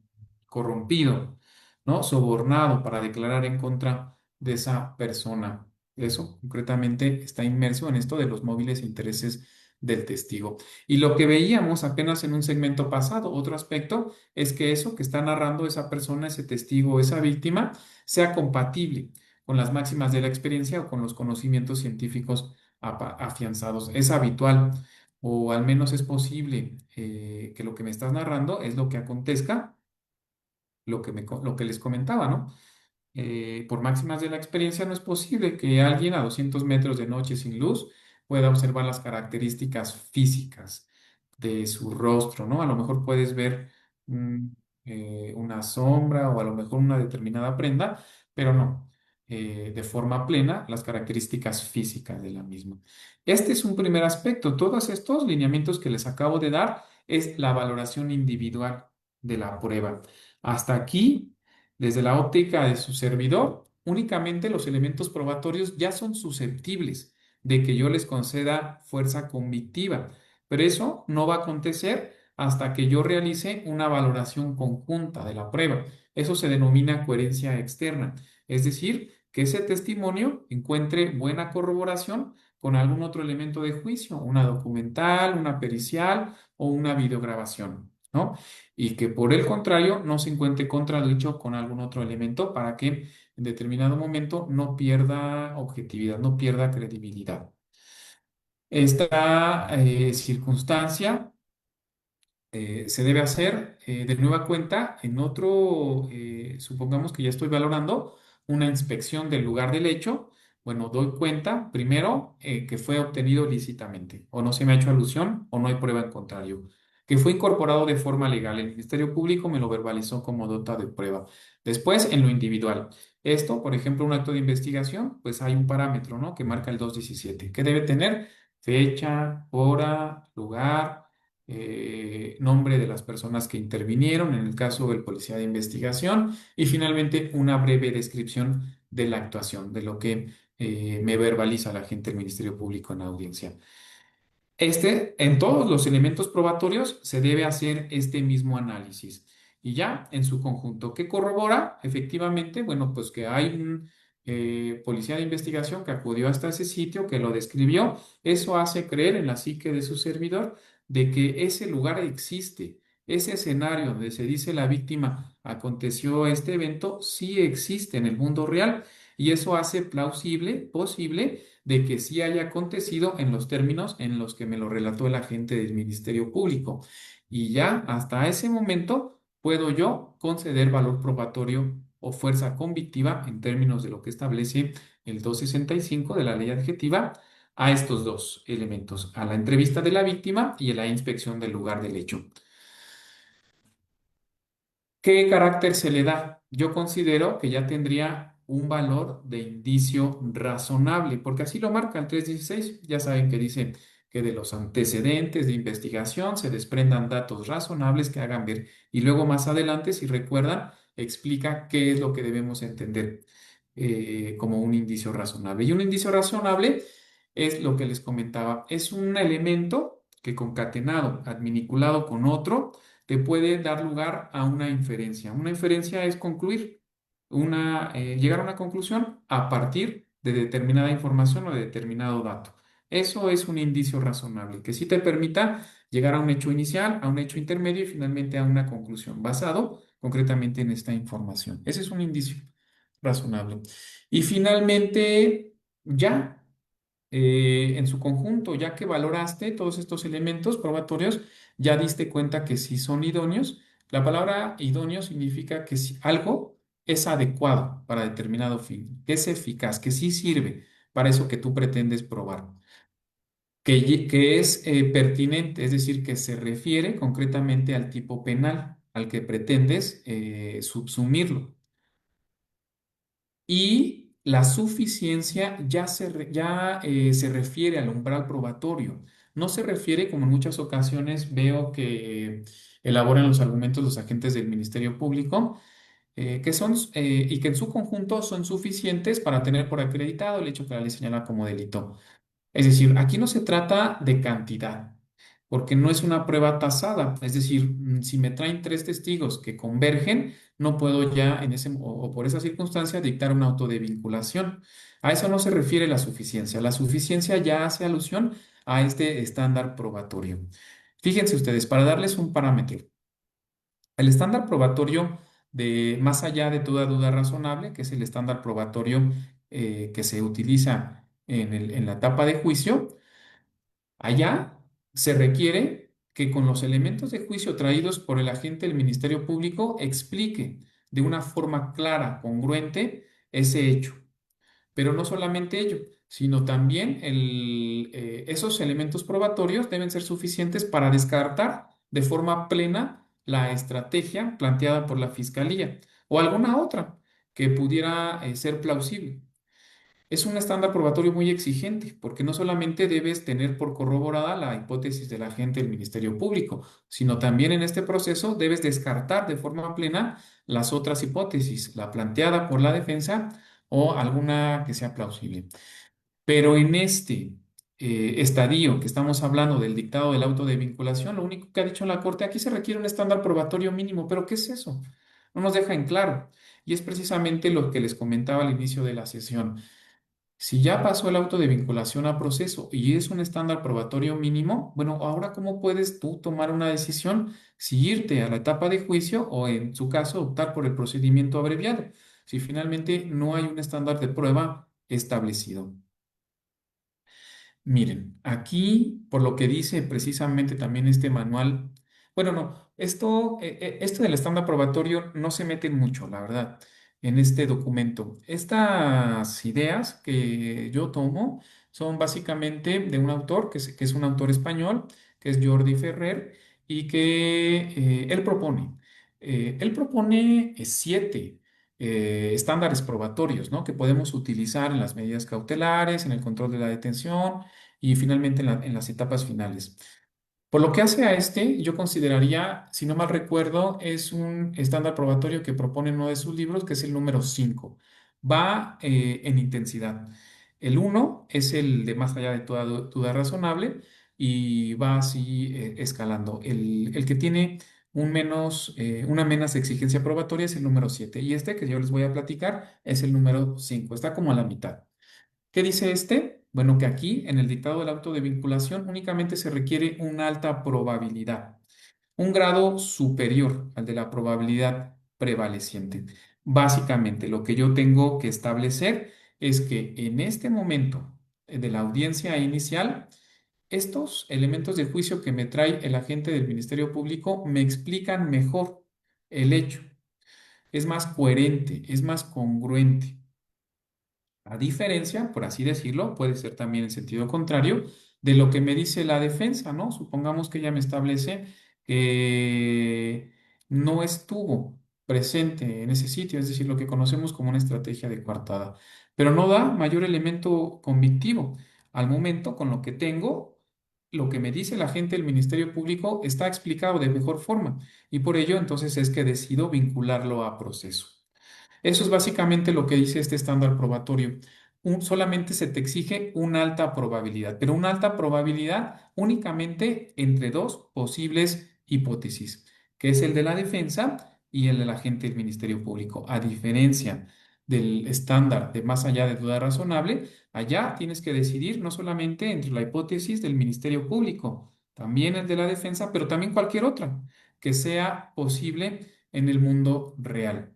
corrompido, ¿no? Sobornado para declarar en contra de esa persona. Eso concretamente está inmerso en esto de los móviles e intereses del testigo. Y lo que veíamos apenas en un segmento pasado, otro aspecto, es que eso que está narrando esa persona, ese testigo, esa víctima, sea compatible con las máximas de la experiencia o con los conocimientos científicos afianzados. Es habitual o al menos es posible que lo que me estás narrando es lo que acontezca, lo que les comentaba, ¿no? Por máximas de la experiencia, no es posible que alguien a 200 metros de noche sin luz pueda observar las características físicas de su rostro, ¿no? A lo mejor puedes ver mm, una sombra o a lo mejor una determinada prenda, pero no de forma plena las características físicas de la misma. Este es un primer aspecto. Todos estos lineamientos que les acabo de dar es la valoración individual de la prueba. Hasta aquí, desde la óptica de su servidor, únicamente los elementos probatorios ya son susceptibles de que yo les conceda fuerza convictiva, pero eso no va a acontecer hasta que yo realice una valoración conjunta de la prueba. Eso se denomina coherencia externa, es decir, que ese testimonio encuentre buena corroboración con algún otro elemento de juicio, una documental, una pericial o una videograbación, ¿no? Y que por el contrario no se encuentre contradicho con algún otro elemento para que en determinado momento no pierda objetividad, no pierda credibilidad. Esta circunstancia se debe hacer de nueva cuenta en otro, supongamos que ya estoy valorando una inspección del lugar del hecho. Bueno, doy cuenta primero que fue obtenido lícitamente, o no se me ha hecho alusión, o no hay prueba en contrario, que fue incorporado de forma legal. El Ministerio Público me lo verbalizó como nota de prueba. Después, en lo individual. Esto, por ejemplo, un acto de investigación, pues hay un parámetro, ¿no? Que marca el 217, que debe tener fecha, hora, lugar, nombre de las personas que intervinieron, en el caso del policía de investigación, y finalmente una breve descripción de la actuación, de lo que me verbaliza la gente del Ministerio Público en audiencia. En todos los elementos probatorios se debe hacer este mismo análisis y ya en su conjunto. ¿Qué corrobora? Efectivamente, bueno, pues que hay policía de investigación que acudió hasta ese sitio, que lo describió. Eso hace creer en la psique de su servidor de que ese lugar existe. Ese escenario donde se dice la víctima aconteció este evento, sí existe en el mundo real y eso hace plausible, posible, de que sí haya acontecido en los términos en los que me lo relató el agente del Ministerio Público. Y ya hasta ese momento puedo yo conceder valor probatorio o fuerza convictiva en términos de lo que establece el 265 de la ley adjetiva a estos dos elementos, a la entrevista de la víctima y a la inspección del lugar del hecho. ¿Qué carácter se le da? Yo considero que ya tendría un valor de indicio razonable, porque así lo marca el 316. Ya saben que dice que de los antecedentes de investigación se desprendan datos razonables que hagan ver. Y luego más adelante, si recuerdan, explica qué es lo que debemos entender como un indicio razonable. Y un indicio razonable es lo que les comentaba, es un elemento que concatenado, adminiculado con otro, te puede dar lugar a una inferencia. Una inferencia es concluir, llegar a una conclusión a partir de determinada información o de determinado dato. Eso es un indicio razonable, que sí te permita llegar a un hecho inicial, a un hecho intermedio y finalmente a una conclusión, basado concretamente en esta información. Ese es un indicio razonable. Y finalmente, ya en su conjunto, ya que valoraste todos estos elementos probatorios, ya diste cuenta que si son idóneos. La palabra idóneo significa que si algo es adecuado para determinado fin, que es eficaz, que sí sirve para eso que tú pretendes probar, que es pertinente, es decir, que se refiere concretamente al tipo penal al que pretendes subsumirlo. Y la suficiencia se refiere al umbral probatorio. No se refiere, como en muchas ocasiones veo que elaboran los argumentos los agentes del Ministerio Público, que son y que en su conjunto son suficientes para tener por acreditado el hecho que la ley señala como delito. Es decir, aquí no se trata de cantidad, porque no es una prueba tasada. Es decir, si me traen tres testigos que convergen, no puedo ya o por esa circunstancia dictar un auto de vinculación. A eso no se refiere la suficiencia. La suficiencia ya hace alusión a este estándar probatorio. Fíjense ustedes, para darles un parámetro, el estándar probatorio de más allá de toda duda razonable, que es el estándar probatorio que se utiliza en la etapa de juicio, allá se requiere que con los elementos de juicio traídos por el agente del Ministerio Público explique de una forma clara, congruente, ese hecho. Pero no solamente ello, sino también esos elementos probatorios deben ser suficientes para descartar de forma plena la estrategia planteada por la Fiscalía o alguna otra que pudiera ser plausible. Es un estándar probatorio muy exigente, porque no solamente debes tener por corroborada la hipótesis del agente del Ministerio Público, sino también en este proceso debes descartar de forma plena las otras hipótesis, la planteada por la defensa o alguna que sea plausible. Pero en este estadio que estamos hablando del dictado del auto de vinculación, lo único que ha dicho la Corte, aquí se requiere un estándar probatorio mínimo, pero ¿qué es eso? No nos deja en claro. Y es precisamente lo que les comentaba al inicio de la sesión. Si ya pasó el auto de vinculación a proceso y es un estándar probatorio mínimo, bueno, ahora ¿cómo puedes tú tomar una decisión si irte a la etapa de juicio o en su caso optar por el procedimiento abreviado, si finalmente no hay un estándar de prueba establecido? Miren, aquí, por lo que dice precisamente también este manual, bueno, no, esto del estándar probatorio no se mete mucho, la verdad, en este documento. Estas ideas que yo tomo son básicamente de un autor que es un autor español, que es Jordi Ferrer, y que él propone 7 estándares probatorios, ¿no? Que podemos utilizar en las medidas cautelares, en el control de la detención y finalmente en las etapas finales. Por lo que hace a este, yo consideraría, si no mal recuerdo, es un estándar probatorio que propone en uno de sus libros, que es el número 5. Va en intensidad. El uno es el de más allá de toda duda razonable y va así escalando. El que tiene una menos exigencia probatoria es el número 7 y este que yo les voy a platicar es el número 5. Está como a la mitad. ¿Qué dice este? Bueno, que aquí en el dictado del auto de vinculación únicamente se requiere una alta probabilidad, un grado superior al de la probabilidad prevaleciente. Básicamente, lo que yo tengo que establecer es que en este momento de la audiencia inicial, estos elementos de juicio que me trae el agente del Ministerio Público me explican mejor el hecho. Es más coherente, es más congruente. A diferencia, por así decirlo, puede ser también en sentido contrario de lo que me dice la defensa, ¿no? Supongamos que ella me establece que no estuvo presente en ese sitio, es decir, lo que conocemos como una estrategia de coartada, pero no da mayor elemento convictivo. Al momento, con lo que tengo, lo que me dice la gente del Ministerio Público está explicado de mejor forma y por ello entonces es que decido vincularlo a proceso. Eso es básicamente lo que dice este estándar probatorio. Solamente se te exige una alta probabilidad, pero una alta probabilidad únicamente entre dos posibles hipótesis, que es el de la defensa y el del agente del Ministerio Público. A diferencia del estándar de más allá de duda razonable, allá tienes que decidir no solamente entre la hipótesis del Ministerio Público, también el de la defensa, pero también cualquier otra que sea posible en el mundo real.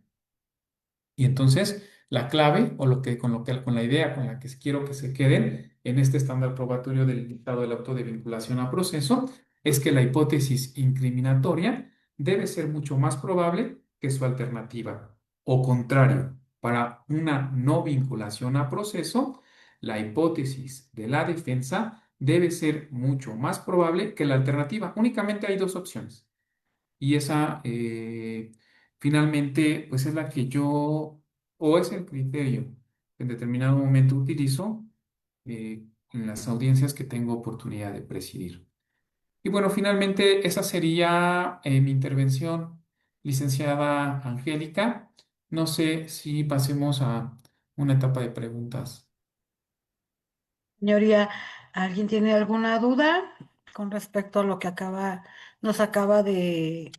Y entonces la clave o con la idea con la que quiero que se queden en este estándar probatorio del dictado del auto de vinculación a proceso es que la hipótesis incriminatoria debe ser mucho más probable que su alternativa. O contrario, para una no vinculación a proceso, la hipótesis de la defensa debe ser mucho más probable que la alternativa. Únicamente hay dos opciones. Y esa, finalmente, pues es la que yo, o es el criterio que en determinado momento utilizo en las audiencias que tengo oportunidad de presidir. Y bueno, finalmente esa sería mi intervención, licenciada Angélica. No sé si pasemos a una etapa de preguntas. Señoría, ¿alguien tiene alguna duda con respecto a lo que nos acaba de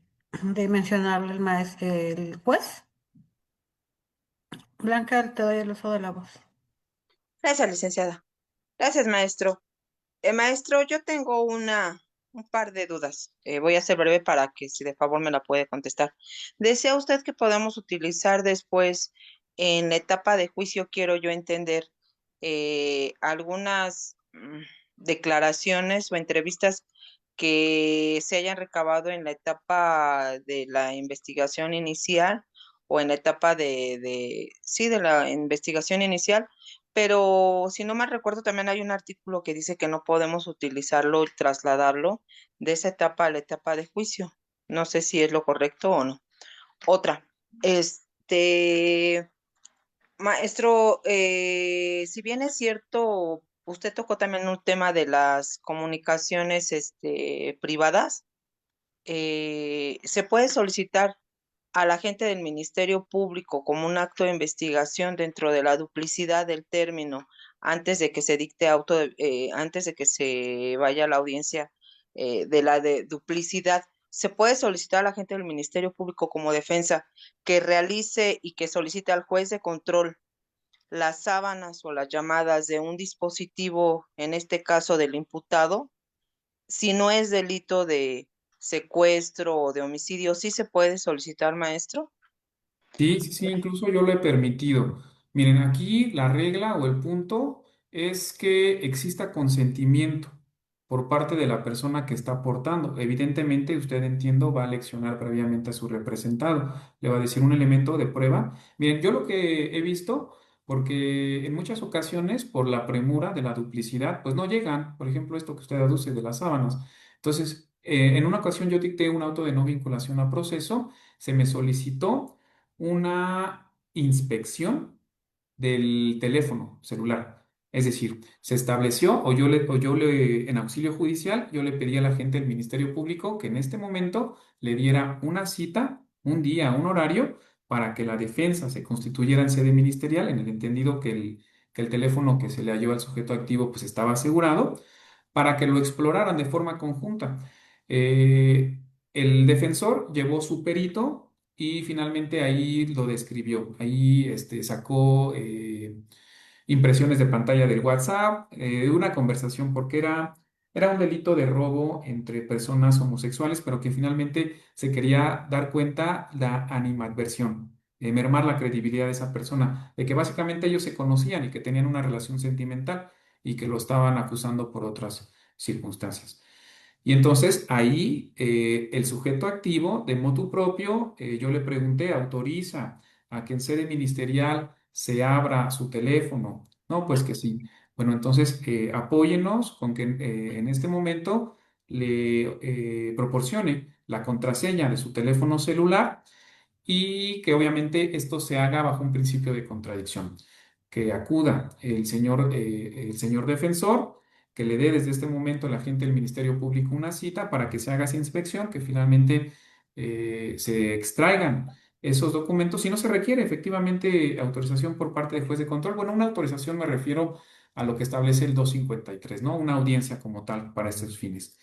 mencionar el juez? Blanca, te doy el uso de la voz. Gracias, licenciada. Gracias, maestro. Maestro, yo tengo un par de dudas. Voy a ser breve para que si de favor me la puede contestar. ¿Desea usted que podamos utilizar después en la etapa de juicio, quiero yo entender, algunas declaraciones o entrevistas que se hayan recabado en la etapa de la investigación inicial o en la etapa sí, de la investigación inicial? Pero si no mal recuerdo, también hay un artículo que dice que no podemos utilizarlo y trasladarlo de esa etapa a la etapa de juicio. No sé si es lo correcto o no. Otra, maestro, si bien es cierto, usted tocó también un tema de las comunicaciones, privadas. Se puede solicitar a la gente del Ministerio Público como un acto de investigación dentro de la duplicidad del término antes de que se dicte antes de que se vaya a la audiencia de la de duplicidad. Se puede solicitar a la gente del Ministerio Público como defensa que realice y que solicite al juez de control las sábanas o las llamadas de un dispositivo, en este caso del imputado, si no es delito de secuestro o de homicidio, ¿sí se puede solicitar, maestro? Sí, sí, sí, incluso yo lo he permitido. Miren, aquí la regla o el punto es que exista consentimiento por parte de la persona que está aportando. Evidentemente, usted entiendo, va a leccionar previamente a su representado, le va a decir un elemento de prueba. Miren, yo lo que he visto, porque en muchas ocasiones, por la premura de la duplicidad, pues no llegan, por ejemplo, esto que usted aduce de las sábanas. Entonces, en una ocasión yo dicté un auto de no vinculación a proceso, se me solicitó una inspección del teléfono celular. Es decir, se estableció en auxilio judicial, yo le pedí a la gente del Ministerio Público que en este momento le diera una cita, un día, un horario, para que la defensa se constituyera en sede ministerial, en el entendido que el teléfono que se le halló al sujeto activo pues estaba asegurado, para que lo exploraran de forma conjunta. Eh, El defensor llevó su perito y finalmente ahí lo describió. Ahí sacó impresiones de pantalla del WhatsApp, de una conversación, porque era un delito de robo entre personas homosexuales, pero que finalmente se quería dar cuenta la animadversión, mermar la credibilidad de esa persona, de que básicamente ellos se conocían y que tenían una relación sentimental y que lo estaban acusando por otras circunstancias. Y entonces ahí el sujeto activo de motu propio, yo le pregunté, ¿autoriza a que en sede ministerial se abra su teléfono? No, pues que sí. Bueno, entonces apóyenos con que en este momento le proporcione la contraseña de su teléfono celular y que obviamente esto se haga bajo un principio de contradicción. Que acuda el señor defensor, que le dé desde este momento a la gente del Ministerio Público una cita para que se haga esa inspección, que finalmente se extraigan esos documentos. Si no se requiere efectivamente autorización por parte del juez de control, bueno, una autorización me refiero a lo que establece el 253, ¿no? Una audiencia como tal para estos fines.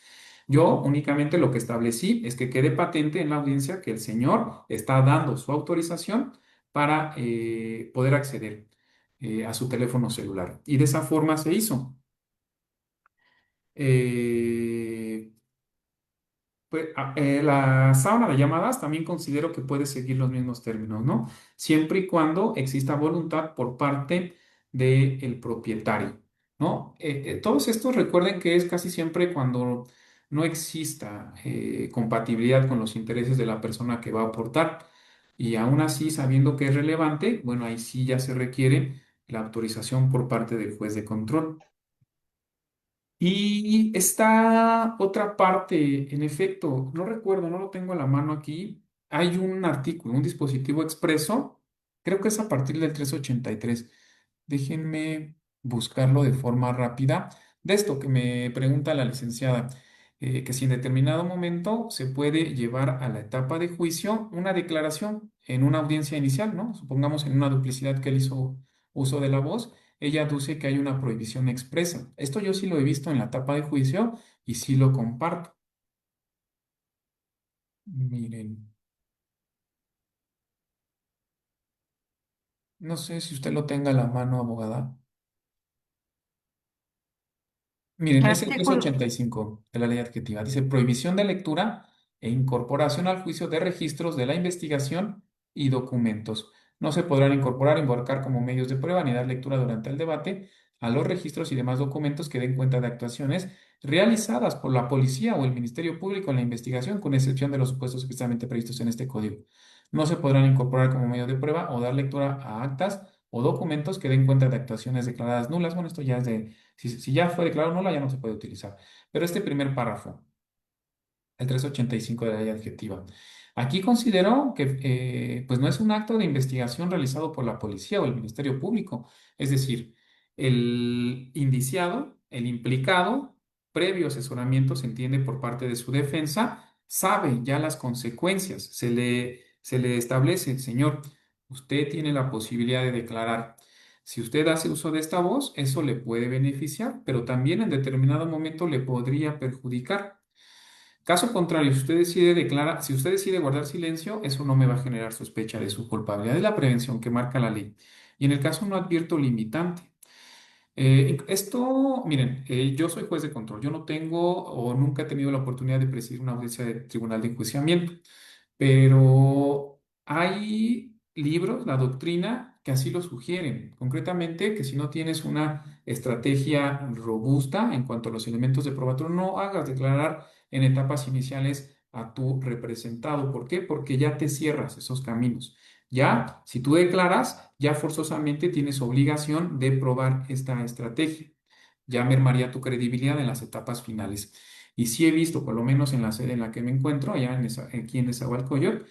Yo únicamente lo que establecí es que quede patente en la audiencia que el señor está dando su autorización para poder acceder a su teléfono celular. Y de esa forma se hizo. Eh, la sábana de llamadas también considero que puede seguir los mismos términos, ¿no? Siempre y cuando exista voluntad por parte del propietario, ¿no? Todos estos recuerden que es casi siempre cuando no exista compatibilidad con los intereses de la persona que va a aportar. Y aún así, sabiendo que es relevante, bueno, ahí sí ya se requiere la autorización por parte del juez de control. Y esta otra parte, en efecto, no recuerdo, no lo tengo a la mano aquí. Hay un artículo, un dispositivo expreso, creo que es a partir del 383. Déjenme buscarlo de forma rápida. De esto que me pregunta la licenciada, que si en determinado momento se puede llevar a la etapa de juicio una declaración en una audiencia inicial, ¿no? Supongamos en una duplicidad que él hizo uso de la voz, ella aduce que hay una prohibición expresa. Esto yo sí lo he visto en la etapa de juicio y sí lo comparto. Miren, no sé si usted lo tenga a la mano, abogada. Miren, es el Artículo, 385 de la ley adjetiva. Dice prohibición de lectura e incorporación al juicio de registros de la investigación y documentos. No se podrán incorporar, embarcar como medios de prueba ni dar lectura durante el debate a los registros y demás documentos que den cuenta de actuaciones realizadas por la policía o el Ministerio Público en la investigación, con excepción de los supuestos expresamente previstos en este código. No se podrán incorporar como medio de prueba o dar lectura a actas o documentos que den cuenta de actuaciones declaradas nulas. Bueno, esto ya es de si ya fue declarado nula, ya no se puede utilizar. Pero este primer párrafo, el 385 de la ley adjetiva, aquí considero que pues no es un acto de investigación realizado por la policía o el Ministerio Público. Es decir, el indiciado, el implicado, previo asesoramiento, se entiende por parte de su defensa, sabe ya las consecuencias. Se le establece, señor, usted tiene la posibilidad de declarar. Si usted hace uso de esta voz, eso le puede beneficiar, pero también en determinado momento le podría perjudicar. Caso contrario, si usted decide guardar silencio, eso no me va a generar sospecha de su culpabilidad. Es la prevención que marca la ley. Y en el caso no advierto limitante. Miren, yo soy juez de control. Yo no tengo o nunca he tenido la oportunidad de presidir una audiencia de tribunal de enjuiciamiento, pero hay libros, la doctrina, que así lo sugieren. Concretamente, que si no tienes una estrategia robusta en cuanto a los elementos de probatorio, no hagas declarar en etapas iniciales a tu representado. ¿Por qué? Porque ya te cierras esos caminos. Ya, si tú declaras, ya forzosamente tienes obligación de probar esta estrategia. Ya mermaría tu credibilidad en las etapas finales. Y sí he visto, por lo menos en la sede en la que me encuentro, allá aquí en Nezahualcóyotl,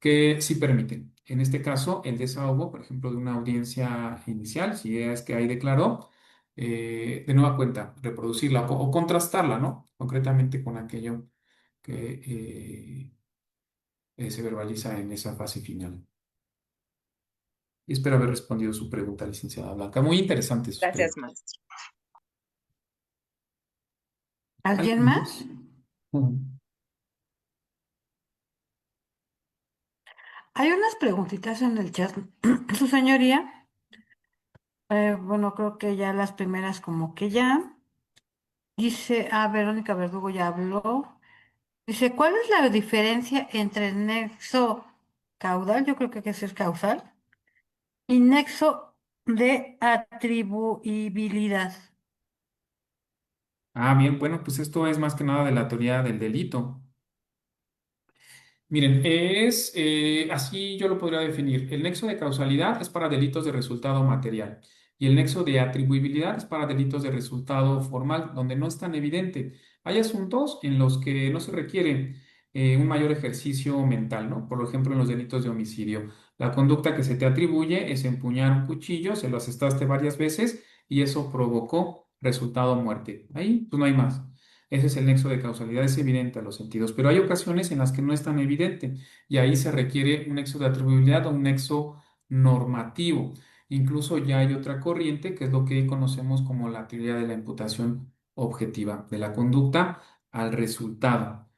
que sí permiten. En este caso, el desahogo, por ejemplo, de una audiencia inicial, si es que ahí declaró, de nueva cuenta, reproducirla o contrastarla, ¿no? Concretamente con aquello que se verbaliza en esa fase final. Y espero haber respondido su pregunta, licenciada Blanca. Muy interesantes sus Gracias, preguntas. maestro. ¿alguien ¿Alguien más? más? Ujú. Hay unas preguntitas en el chat, su señoría. Bueno, creo que ya las primeras como que ya. Dice, Verónica Verdugo ya habló. Dice, ¿cuál es la diferencia entre el nexo caudal? Yo creo que hay que ser causal. Y nexo de atribuibilidad. Ah, bien, bueno, pues esto es más que nada de la teoría del delito. Miren, así yo lo podría definir. El nexo de causalidad es para delitos de resultado material y el nexo de atribuibilidad es para delitos de resultado formal, donde no es tan evidente. Hay asuntos en los que no se requiere un mayor ejercicio mental, ¿no? Por ejemplo, en los delitos de homicidio. La conducta que se te atribuye es empuñar un cuchillo, se lo asestaste varias veces y eso provocó resultado muerte. Ahí, pues no hay más. Ese es el nexo de causalidad, es evidente a los sentidos, pero hay ocasiones en las que no es tan evidente y ahí se requiere un nexo de atribuibilidad o un nexo normativo. Incluso ya hay otra corriente que es lo que conocemos como la teoría de la imputación objetiva de la conducta al resultado,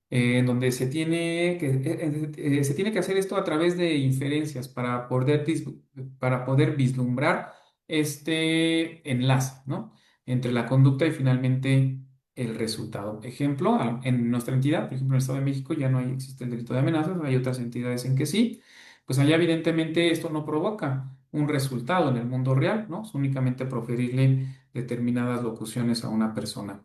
en donde se tiene que hacer esto a través de inferencias para poder vislumbrar este enlace, ¿no? Entre la conducta y finalmente el resultado. Ejemplo, en nuestra entidad, por ejemplo, en el Estado de México ya no existe el delito de amenazas, hay otras entidades en que sí, pues allá evidentemente esto no provoca un resultado en el mundo real, ¿no? Es únicamente proferirle determinadas locuciones a una persona.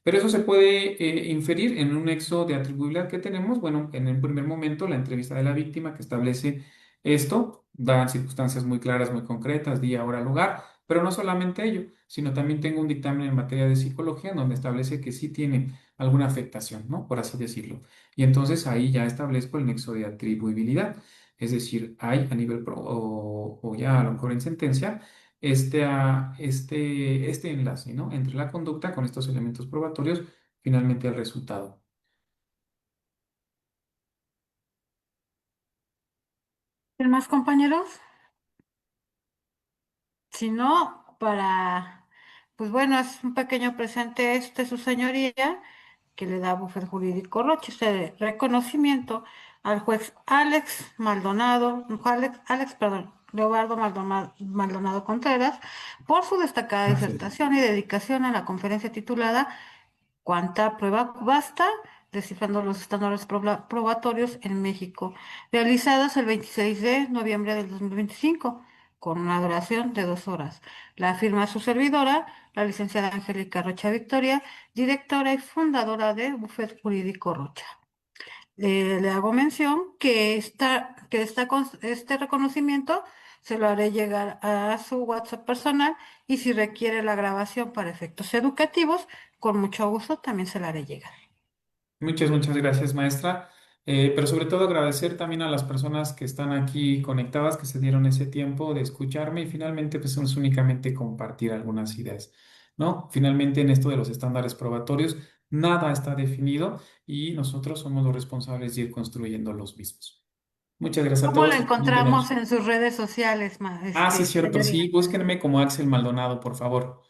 Pero eso se puede inferir en un nexo de atribuibilidad que tenemos. Bueno, en el primer momento, la entrevista de la víctima que establece esto, da circunstancias muy claras, muy concretas, día, hora, lugar, pero no solamente ello, sino también tengo un dictamen en materia de psicología en donde establece que sí tiene alguna afectación, ¿no? Por así decirlo. Y entonces ahí ya establezco el nexo de atribuibilidad. Es decir, hay a nivel o ya a lo mejor en sentencia este enlace, ¿no? Entre la conducta con estos elementos probatorios, finalmente el resultado. ¿Tienen más compañeros? Si no, pues bueno, es un pequeño presente su señoría, que le da bufet jurídico Roche, este reconocimiento al juez perdón, Leobardo Maldonado Contreras, por su destacada Gracias. disertación y dedicación a la conferencia titulada ¿Cuánta prueba basta? Descifrando los estándares probatorios en México, realizadas el 26 de noviembre del 2025, con una duración de 2 horas. La firma su servidora, la licenciada Angélica Rocha Victoria, directora y fundadora de Bufet Jurídico Rocha. Le hago mención este reconocimiento se lo haré llegar a su WhatsApp personal y si requiere la grabación para efectos educativos, con mucho gusto también se la haré llegar. Muchas gracias, maestra. Pero sobre todo agradecer también a las personas que están aquí conectadas, que se dieron ese tiempo de escucharme y finalmente pues es únicamente compartir algunas ideas, ¿no? Finalmente en esto de los estándares probatorios, nada está definido y nosotros somos los responsables de ir construyendo los mismos. Muchas gracias a ¿Cómo lo todos. Excelente encontramos noche. en sus redes sociales, Ah, sí, es cierto, señoría? sí, búsquenme como Axel Maldonado, por favor.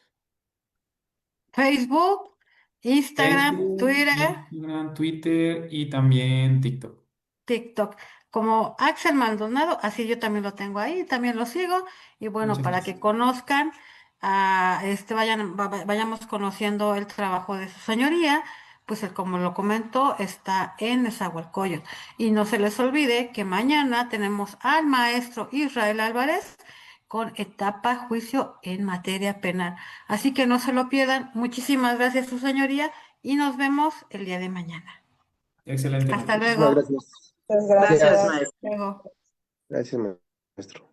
Facebook, Instagram, Facebook, Twitter. Instagram, Twitter y también TikTok. TikTok como Axel Maldonado, así yo también lo tengo ahí, también lo sigo, y bueno, Muchas para gracias. que conozcan, vayamos conociendo el trabajo de su señoría, pues como lo comentó, está en Nezahualcóyotl. Y no se les olvide que mañana tenemos al maestro Israel Álvarez con etapa juicio en materia penal. Así que no se lo pierdan. Muchísimas gracias, su señoría, y nos vemos el día de mañana. Excelente Hasta noche. Muchísimas luego. gracias. Muchas Gracias, Gracias. gracias. maestro. Luego. Gracias, maestro.